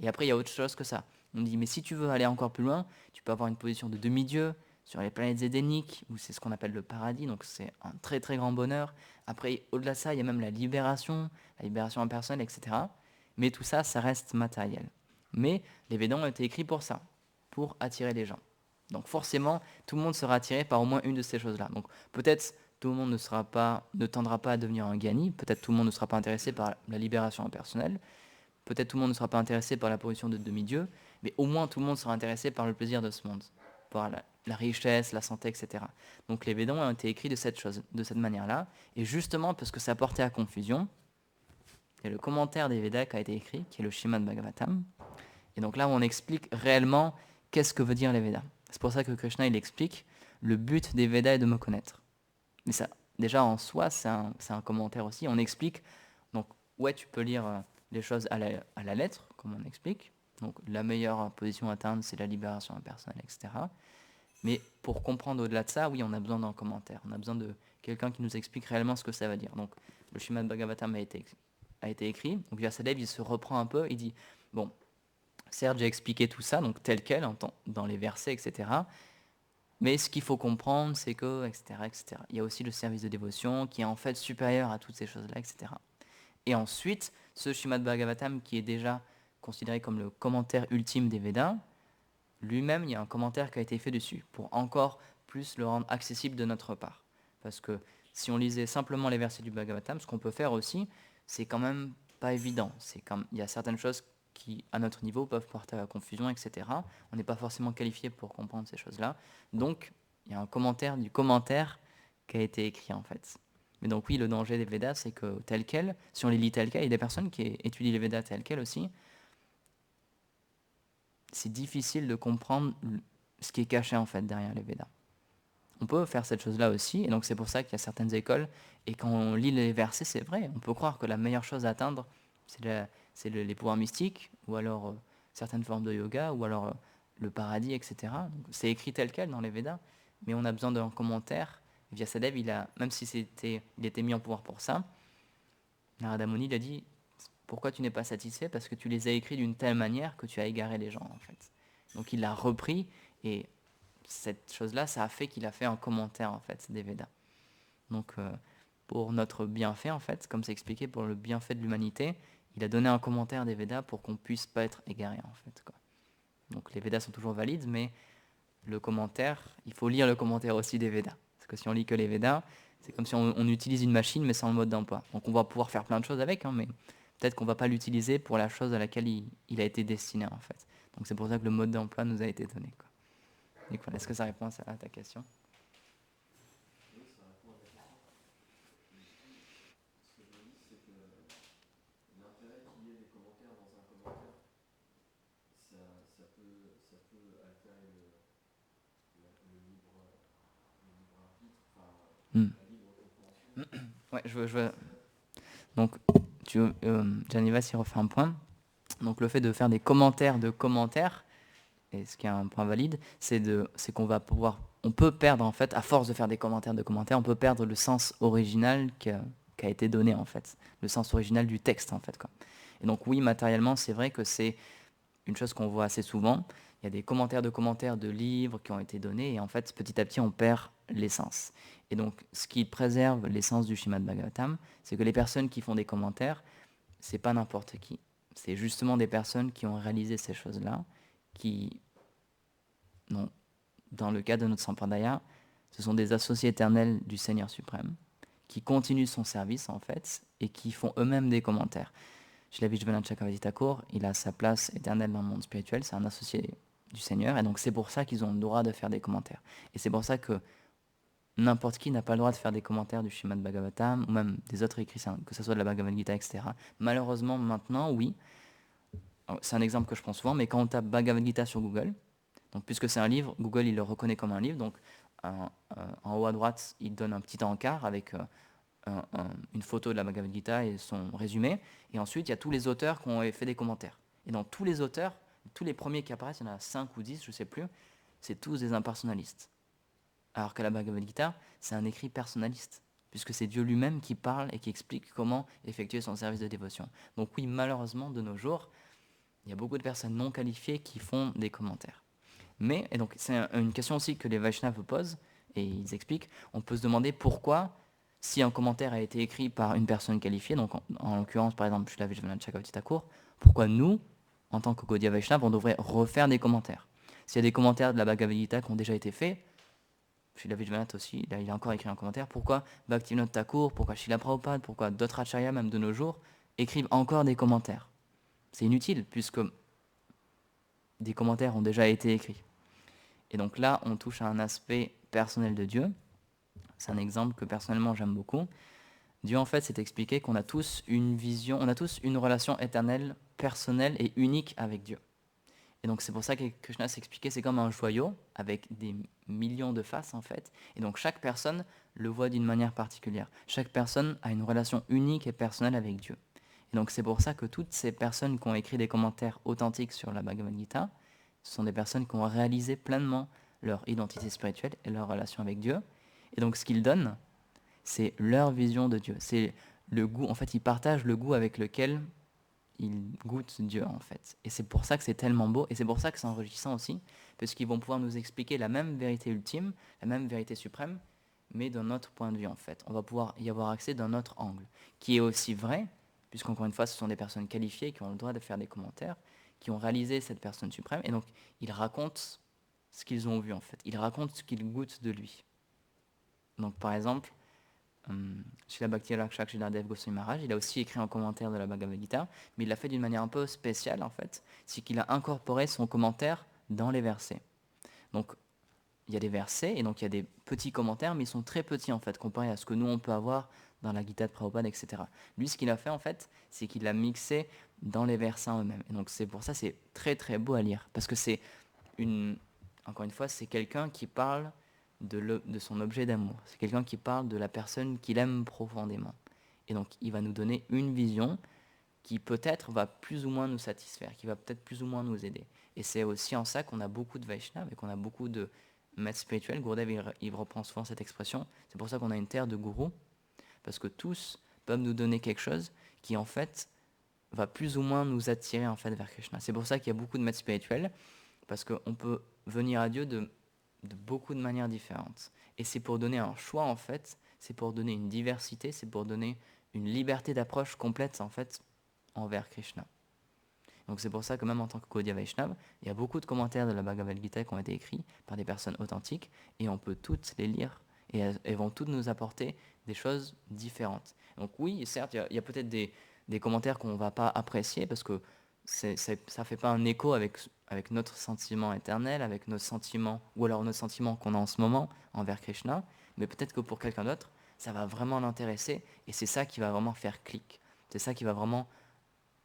Et après il y a autre chose que ça. On dit mais si tu veux aller encore plus loin, tu peux avoir une position de demi-dieu sur les planètes édéniques, où c'est ce qu'on appelle le paradis, donc c'est un très très grand bonheur. Après, au-delà de ça, il y a même la libération impersonnelle, etc. Mais tout ça, ça reste matériel. Mais les Védas ont été écrits pour ça, pour attirer les gens. Donc forcément, tout le monde sera attiré par au moins une de ces choses-là. Donc peut-être tout le monde ne tendra pas à devenir un Gyani, peut-être tout le monde ne sera pas intéressé par la libération impersonnelle, peut-être tout le monde ne sera pas intéressé par la position de demi-dieu, mais au moins tout le monde sera intéressé par le plaisir de ce monde, par la richesse, la santé, etc. Donc les Védas ont été écrits de cette manière-là, et justement parce que ça portait à confusion, il y a le commentaire des Védas qui a été écrit, qui est le Srimad Bhagavatam. Et donc là, on explique réellement qu'est-ce que veut dire les Védas. C'est pour ça que Krishna, il explique le but des Védas est de me connaître. Mais ça, déjà en soi, c'est un commentaire aussi. On explique, donc ouais, tu peux lire les choses à la lettre, comme on explique, Donc la meilleure position à atteindre, c'est la libération impersonnelle, etc. Mais pour comprendre au-delà de ça, oui, on a besoin d'un commentaire. On a besoin de quelqu'un qui nous explique réellement ce que ça veut dire. Donc le Srimad Bhagavatam a été écrit. Donc Vyasadeva, il se reprend un peu, il dit, bon, certes, j'ai expliqué tout ça, donc tel quel, dans les versets, etc. Mais ce qu'il faut comprendre, c'est que, etc., etc. Il y a aussi le service de dévotion qui est en fait supérieur à toutes ces choses-là, etc. Et ensuite, ce Srimad Bhagavatam qui est déjà considéré comme le commentaire ultime des Védas, lui-même, il y a un commentaire qui a été fait dessus pour encore plus le rendre accessible de notre part. Parce que si on lisait simplement les versets du Bhagavatam, ce qu'on peut faire aussi, c'est quand même pas évident. Il y a certaines choses qui, à notre niveau, peuvent porter à la confusion, etc. On n'est pas forcément qualifié pour comprendre ces choses-là. Donc, il y a un commentaire du commentaire qui a été écrit, en fait. Mais donc oui, le danger des Védas, c'est que tel quel, si on les lit tel quel, il y a des personnes qui étudient les Védas tel quel aussi, c'est difficile de comprendre ce qui est caché en fait derrière les Védas. On peut faire cette chose-là aussi, et donc c'est pour ça qu'il y a certaines écoles, et quand on lit les versets, c'est vrai, on peut croire que la meilleure chose à atteindre, les pouvoirs mystiques, ou alors certaines formes de yoga, ou alors le paradis, etc. Donc, c'est écrit tel quel dans les Védas, mais on a besoin d'un commentaire. Vyasadeva, même si il était mis en pouvoir pour ça, Narada Muni, il a dit, pourquoi tu n'es pas satisfait? Parce que tu les as écrits d'une telle manière que tu as égaré les gens, en fait. Donc il l'a repris, et cette chose-là, ça a fait qu'il a fait un commentaire, en fait, des Védas. Donc pour notre bienfait, en fait, comme c'est expliqué, pour le bienfait de l'humanité, il a donné un commentaire des Védas pour qu'on puisse pas être égaré, en fait, quoi. Donc les Védas sont toujours valides, mais le commentaire, il faut lire le commentaire aussi des Védas. Parce que si on lit que les Védas, c'est comme si on utilise une machine, mais sans le mode d'emploi. Donc on va pouvoir faire plein de choses avec, hein, mais peut-être qu'on ne va pas l'utiliser pour la chose à laquelle il a été destiné, en fait. Donc c'est pour ça que le mode d'emploi nous a été donné, quoi. Donc, voilà, est-ce que ça répond à ta question? Hmm. Ouais, je veux. Donc, Janiva s'y refait un point. Donc, le fait de faire des commentaires de commentaires, et ce qui est un point valide, c'est qu'on va on peut perdre en fait, à force de faire des commentaires de commentaires, on peut perdre le sens original qui a été donné en fait, le sens original du texte en fait, quoi. Et donc oui, matériellement, c'est vrai que c'est une chose qu'on voit assez souvent. Il y a des commentaires de livres qui ont été donnés, et en fait, petit à petit, on perd l'essence. Et donc, ce qui préserve l'essence du Srimad Bhagavatam, c'est que les personnes qui font des commentaires, c'est pas n'importe qui. C'est justement des personnes qui ont réalisé ces choses-là, qui, non, dans le cas de notre Sampradaya, ce sont des associés éternels du Seigneur suprême, qui continuent son service, en fait, et qui font eux-mêmes des commentaires. Srila Vishwanath Chakravarti Thakur, il a sa place éternelle dans le monde spirituel, c'est un associé du Seigneur, et donc c'est pour ça qu'ils ont le droit de faire des commentaires. Et c'est pour ça que n'importe qui n'a pas le droit de faire des commentaires du Srimad Bhagavatam, ou même des autres écrits, que ce soit de la Bhagavad Gita, etc. Malheureusement, maintenant, oui, c'est un exemple que je prends souvent, mais quand on tape Bhagavad Gita sur Google, donc puisque c'est un livre, Google il le reconnaît comme un livre, donc en haut à droite, il donne un petit encart avec une photo de la Bhagavad Gita et son résumé, et ensuite il y a tous les auteurs qui ont fait des commentaires. Et dans tous les auteurs, tous les premiers qui apparaissent, il y en a 5 ou 10, je ne sais plus, c'est tous des impersonnalistes. Alors que la Bhagavad Gita, c'est un écrit personnaliste, puisque c'est Dieu lui-même qui parle et qui explique comment effectuer son service de dévotion. Donc oui, malheureusement, de nos jours, il y a beaucoup de personnes non qualifiées qui font des commentaires. Mais, et donc c'est une question aussi que les Vaishnavas posent, et ils expliquent, on peut se demander pourquoi, si un commentaire a été écrit par une personne qualifiée, donc en l'occurrence par exemple Srila Vishwanath Chakravarti Thakur, pourquoi nous, en tant que Gaudiya Vaishnava, on devrait refaire des commentaires? S'il y a des commentaires de la Bhagavad Gita qui ont déjà été faits, Srila Vishwanath aussi, là, il a encore écrit un commentaire, pourquoi Bhaktivinoda Thakur, pourquoi Srila Prabhupada, pourquoi d'autres acharyas même de nos jours, écrivent encore des commentaires? C'est inutile, puisque des commentaires ont déjà été écrits. Et donc là, on touche à un aspect personnel de Dieu. C'est un exemple que personnellement j'aime beaucoup. Dieu, en fait, s'est expliqué qu'on a tous une vision, on a tous une relation éternelle, personnelle et unique avec Dieu. Et donc c'est pour ça que Krishna s'est expliqué, c'est comme un joyau avec des millions de faces, en fait. Et donc chaque personne le voit d'une manière particulière. Chaque personne a une relation unique et personnelle avec Dieu. Et Donc c'est pour ça que toutes ces personnes qui ont écrit des commentaires authentiques sur la Bhagavad Gita, ce sont des personnes qui ont réalisé pleinement leur identité spirituelle et leur relation avec Dieu. Et donc ce qu'ils donnent, c'est leur vision de Dieu. C'est le goût, en fait, ils partagent le goût avec lequel ils goûtent Dieu, en fait. Et c'est pour ça que c'est tellement beau, et c'est pour ça que c'est enrichissant aussi, parce qu'ils vont pouvoir nous expliquer la même vérité ultime, la même vérité suprême, mais d'un autre point de vue, en fait. On va pouvoir y avoir accès d'un autre angle, qui est aussi vrai, puisqu'encore une fois, ce sont des personnes qualifiées qui ont le droit de faire des commentaires, qui ont réalisé cette personne suprême, et donc ils racontent ce qu'ils ont vu, en fait. Ils racontent ce qu'ils goûtent de lui. Donc, par exemple, Srila Bhakti Shakshidhar Goswami Maharaj, il a aussi écrit un commentaire de la Bhagavad Gita, mais il l'a fait d'une manière un peu spéciale, en fait. C'est qu'il a incorporé son commentaire dans les versets. Donc, il y a des versets, et donc il y a des petits commentaires, mais ils sont très petits, en fait, comparé à ce que nous, on peut avoir dans la Gita de Prabhupada, etc. Lui, ce qu'il a fait, en fait, c'est qu'il l'a mixé dans les versets eux-mêmes. Et donc, c'est pour ça, c'est très, très beau à lire. Parce que c'est encore une fois, c'est quelqu'un qui parle de son objet d'amour. C'est quelqu'un qui parle de la personne qu'il aime profondément. Et donc, il va nous donner une vision qui peut-être va plus ou moins nous satisfaire, qui va peut-être plus ou moins nous aider. Et c'est aussi en ça qu'on a beaucoup de Vaishnavas et qu'on a beaucoup de maîtres spirituels. Gurudev, il reprend souvent cette expression. C'est pour ça qu'on a une terre de gourous, parce que tous peuvent nous donner quelque chose qui, en fait, va plus ou moins nous attirer en fait vers Krishna. C'est pour ça qu'il y a beaucoup de maîtres spirituels, parce qu'on peut venir à Dieu de beaucoup de manières différentes. Et c'est pour donner un choix, en fait, c'est pour donner une diversité, c'est pour donner une liberté d'approche complète, en fait, envers Krishna. Donc c'est pour ça que même en tant que Gaudiya Vaishnava, il y a beaucoup de commentaires de la Bhagavad Gita qui ont été écrits par des personnes authentiques, et on peut toutes les lire, et elles vont toutes nous apporter des choses différentes. Donc oui, certes, il y a peut-être des commentaires qu'on ne va pas apprécier, parce que ça ne fait pas un écho avec notre sentiment éternel, avec nos sentiments, ou alors nos sentiments qu'on a en ce moment envers Krishna, mais peut-être que pour quelqu'un d'autre, ça va vraiment l'intéresser, et c'est ça qui va vraiment faire clic. C'est ça qui va vraiment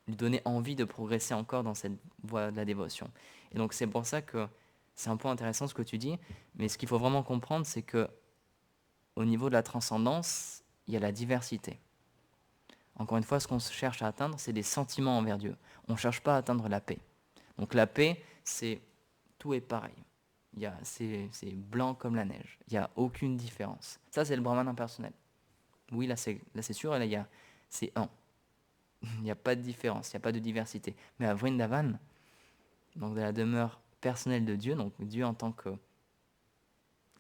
lui donner envie de progresser encore dans cette voie de la dévotion. Et donc c'est pour ça que c'est un peu intéressant ce que tu dis, mais ce qu'il faut vraiment comprendre, c'est que au niveau de la transcendance, il y a la diversité. Encore une fois, ce qu'on cherche à atteindre, c'est des sentiments envers Dieu. On ne cherche pas à atteindre la paix. Donc la paix, c'est tout est pareil. C'est blanc comme la neige. Il n'y a aucune différence. Ça, c'est le brahman impersonnel. Oui, là c'est sûr, là, c'est un. Il n'y a pas de différence, il n'y a pas de diversité. Mais à Vrindavan, donc de la demeure personnelle de Dieu, donc Dieu en tant que...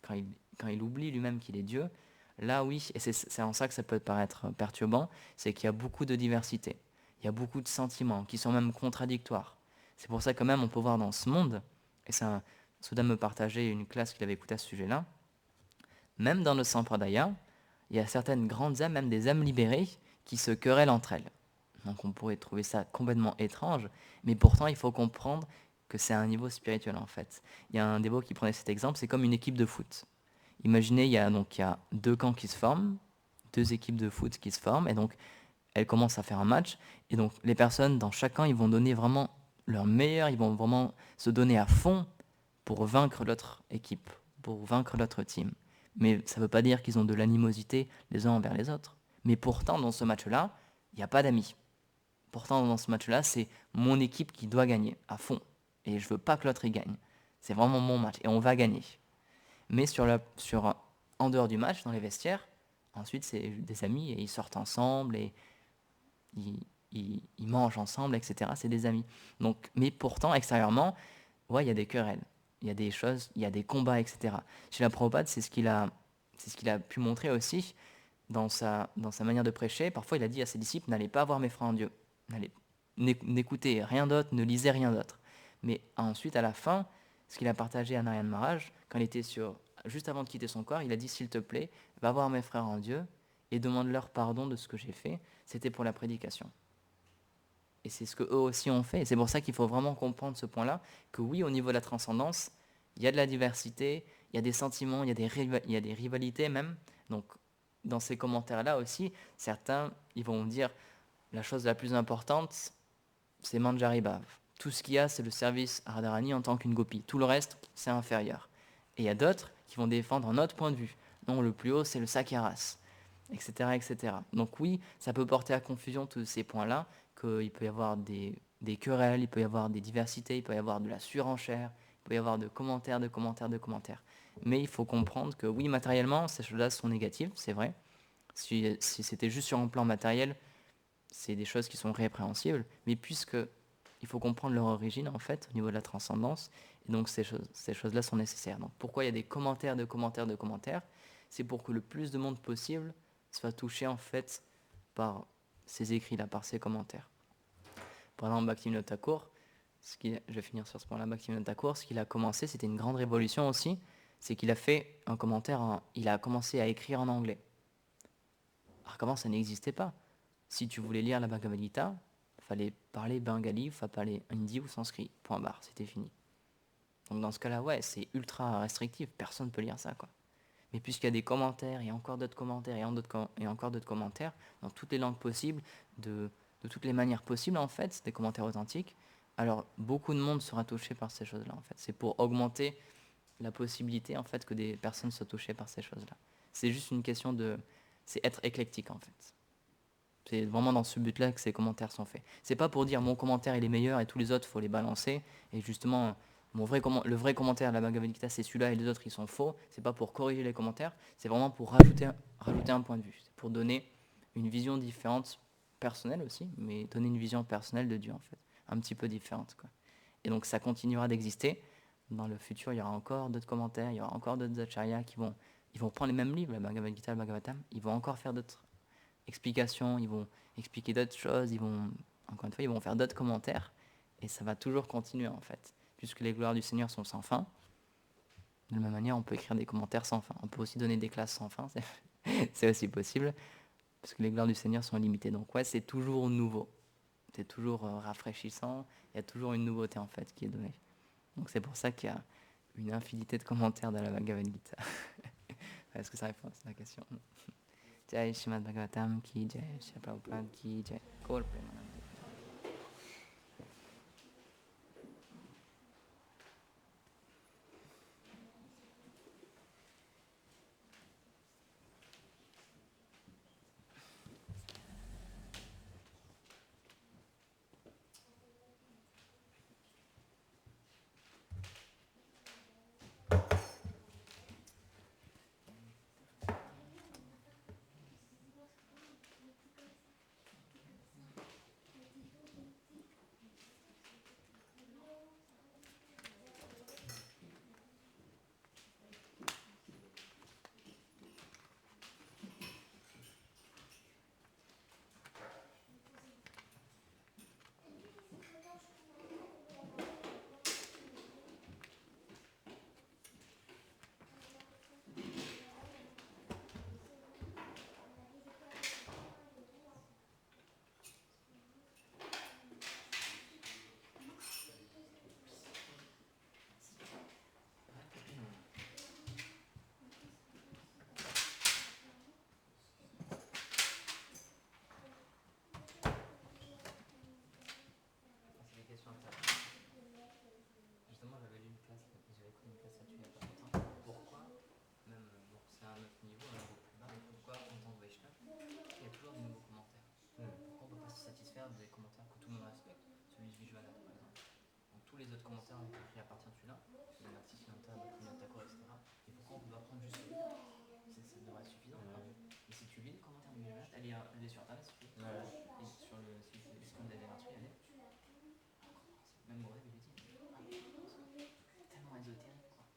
Quand il oublie lui-même qu'il est Dieu, là oui, et c'est en ça que ça peut paraître perturbant, c'est qu'il y a beaucoup de diversité. Il y a beaucoup de sentiments qui sont même contradictoires. C'est pour ça que même on peut voir dans ce monde, et ça, Soudain me partageait une classe qu'il avait écoutée à ce sujet-là, même dans le Sampradaya, il y a certaines grandes âmes, même des âmes libérées, qui se querellent entre elles. Donc on pourrait trouver ça complètement étrange, mais pourtant il faut comprendre que c'est un niveau spirituel en fait. Il y a un dévot qui prenait cet exemple, c'est comme une équipe de foot. Imaginez, il y a deux camps qui se forment, deux équipes de foot qui se forment, et donc elles commencent à faire un match, et donc les personnes dans chaque camp, ils vont donner vraiment leur meilleur, ils vont vraiment se donner à fond pour vaincre l'autre équipe, pour vaincre l'autre team. Mais ça ne veut pas dire qu'ils ont de l'animosité les uns envers les autres. Mais pourtant, dans ce match-là, il n'y a pas d'amis. Pourtant, dans ce match-là, c'est mon équipe qui doit gagner à fond. Et je veux pas que l'autre y gagne. C'est vraiment mon match et on va gagner. Mais en dehors du match, dans les vestiaires, ensuite, c'est des amis et ils sortent ensemble et ils mangent ensemble, etc. C'est des amis. Donc, mais pourtant, extérieurement, ouais, il y a des querelles, il y a des choses, il y a des combats, etc. Chez la Prabhupada, c'est ce qu'il a pu montrer aussi dans sa manière de prêcher. Parfois, il a dit à ses disciples, n'allez pas voir mes frères en Dieu. N'écoutez rien d'autre, ne lisez rien d'autre. Mais ensuite, à la fin, ce qu'il a partagé à Narayan Maharaj, quand il était juste avant de quitter son corps, il a dit, s'il te plaît, va voir mes frères en Dieu et demande-leur pardon de ce que j'ai fait. C'était pour la prédication. Et c'est ce qu'eux aussi ont fait. Et c'est pour ça qu'il faut vraiment comprendre ce point-là, que oui, au niveau de la transcendance, il y a de la diversité, il y a des sentiments, il y a des rivalités même. Donc, dans ces commentaires-là aussi, certains, ils vont dire, la chose la plus importante, c'est Manjari Bhav. Tout ce qu'il y a, c'est le service à Radharani en tant qu'une gopi. Tout le reste, c'est inférieur. Et il y a d'autres qui vont défendre un autre point de vue. Non, le plus haut, c'est le Sakyaras. etc., etc. Donc oui, ça peut porter à confusion tous ces points-là, qu'il peut y avoir des querelles, il peut y avoir des diversités, il peut y avoir de la surenchère, il peut y avoir de commentaires, de commentaires, de commentaires. Mais il faut comprendre que oui, matériellement, ces choses-là sont négatives, c'est vrai. Si c'était juste sur un plan matériel, c'est des choses qui sont répréhensibles, mais puisque il faut comprendre leur origine en fait au niveau de la transcendance, et donc ces choses-là sont nécessaires. Donc pourquoi il y a des commentaires, de commentaires, de commentaires? C'est pour que le plus de monde possible soit touché en fait par ces écrits-là, par ces commentaires. Par exemple, Bhaktivinoda Thakur, je vais finir sur ce point-là, Bhaktivinoda Thakur, ce qu'il a commencé, c'était une grande révolution aussi, c'est qu'il a fait un commentaire, il a commencé à écrire en anglais. Alors qu'avant, ça n'existait pas. Si tu voulais lire la Bhagavad Gita, il fallait parler bengali, il fallait parler hindi ou sanskrit. Point barre, c'était fini. Donc dans ce cas-là, ouais, c'est ultra restrictif, personne ne peut lire ça, quoi. Mais puisqu'il y a des commentaires, et encore d'autres commentaires, et encore d'autres commentaires, dans toutes les langues possibles, de toutes les manières possibles, en fait, des commentaires authentiques, alors beaucoup de monde sera touché par ces choses-là, en fait. C'est pour augmenter la possibilité, en fait, que des personnes soient touchées par ces choses-là. C'est juste une question de... C'est être éclectique, en fait. C'est vraiment dans ce but-là que ces commentaires sont faits. C'est pas pour dire mon commentaire il est meilleur et tous les autres, il faut les balancer. Et justement, le vrai commentaire de la Bhagavad Gita, c'est celui-là et les autres, ils sont faux. C'est pas pour corriger les commentaires, c'est vraiment pour rajouter un point de vue. C'est pour donner une vision différente, personnelle aussi, mais donner une vision personnelle de Dieu, en fait. Un petit peu différente, quoi. Et donc, ça continuera d'exister. Dans le futur, il y aura encore d'autres commentaires, il y aura encore d'autres acharyas ils vont prendre les mêmes livres, la Bhagavad Gita, le Bhagavatam, ils vont encore faire d'autres explications, ils vont expliquer d'autres choses, encore une fois, ils vont faire d'autres commentaires, et ça va toujours continuer en fait. Puisque les gloires du Seigneur sont sans fin, de la même manière, on peut écrire des commentaires sans fin. On peut aussi donner des classes sans fin, c'est aussi possible, parce que les gloires du Seigneur sont limitées. Donc ouais, c'est toujours nouveau, c'est toujours rafraîchissant, il y a toujours une nouveauté en fait qui est donnée. Donc c'est pour ça qu'il y a une infinité de commentaires dans la Bhagavad Gita. Est-ce que ça répond à la question? Jai Srimad Bhagavatam ki jai, Shri Prabhupada ki jai. Gaur Premanand. Justement, j'avais lu une classe, j'avais écouté une classe là-dessus il n'y a pas longtemps. Pourquoi, même bon, c'est à un autre niveau, un niveau plus bas, mais pourquoi en tant que Vaishnava, il y a toujours des nouveaux commentaires? Pourquoi on ne peut pas se satisfaire des commentaires que tout le monde respecte? Celui de Vijwanath par exemple. Donc, tous les autres commentaires ont été écrits à partir de celui-là, de Maxi Siddhanta, Bhaktivinoda Thakur, etc. Et pourquoi on ne peut pas prendre juste celui-là? Ça devrait être suffisant. Et si tu lis les commentaires de Vijwanath, elle est sur internet, si tu veux. Et sur le site de l'Iskon d'Adelartri, elle est. Même Morev, il est dit. Tellement ésotérique, quoi.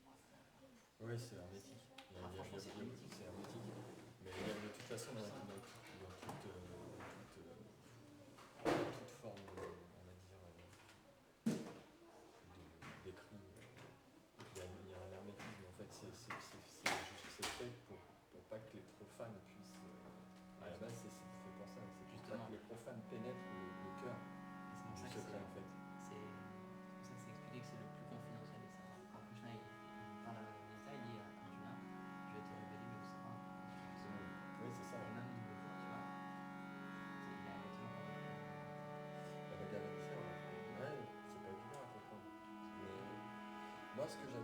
Oui, c'est hermétique. Franchement, c'est hermétique. C'est hermétique. Mais de toute façon, dans toute forme, on va dire, d'écrit, il y a un hermétisme. En fait, c'est fait pour pas que les profanes puissent. À la base, c'est fait pour ça. C'est juste pour que les profanes pénètrent le cœur du secret, en fait. C'est pour ça que c'est expliqué que c'est le plus confidentiel des savoirs. Quand Krishna il parle à Gita, il dit à Arjuna, je vais te révéler le savoir le plus confidentiel. Oui, c'est ça. Et même de nos jours, tu vois, il a toujours pas compris. La Bhagavad Gita, ouais, c'est pas évident à comprendre. Mais moi, ce que j'avais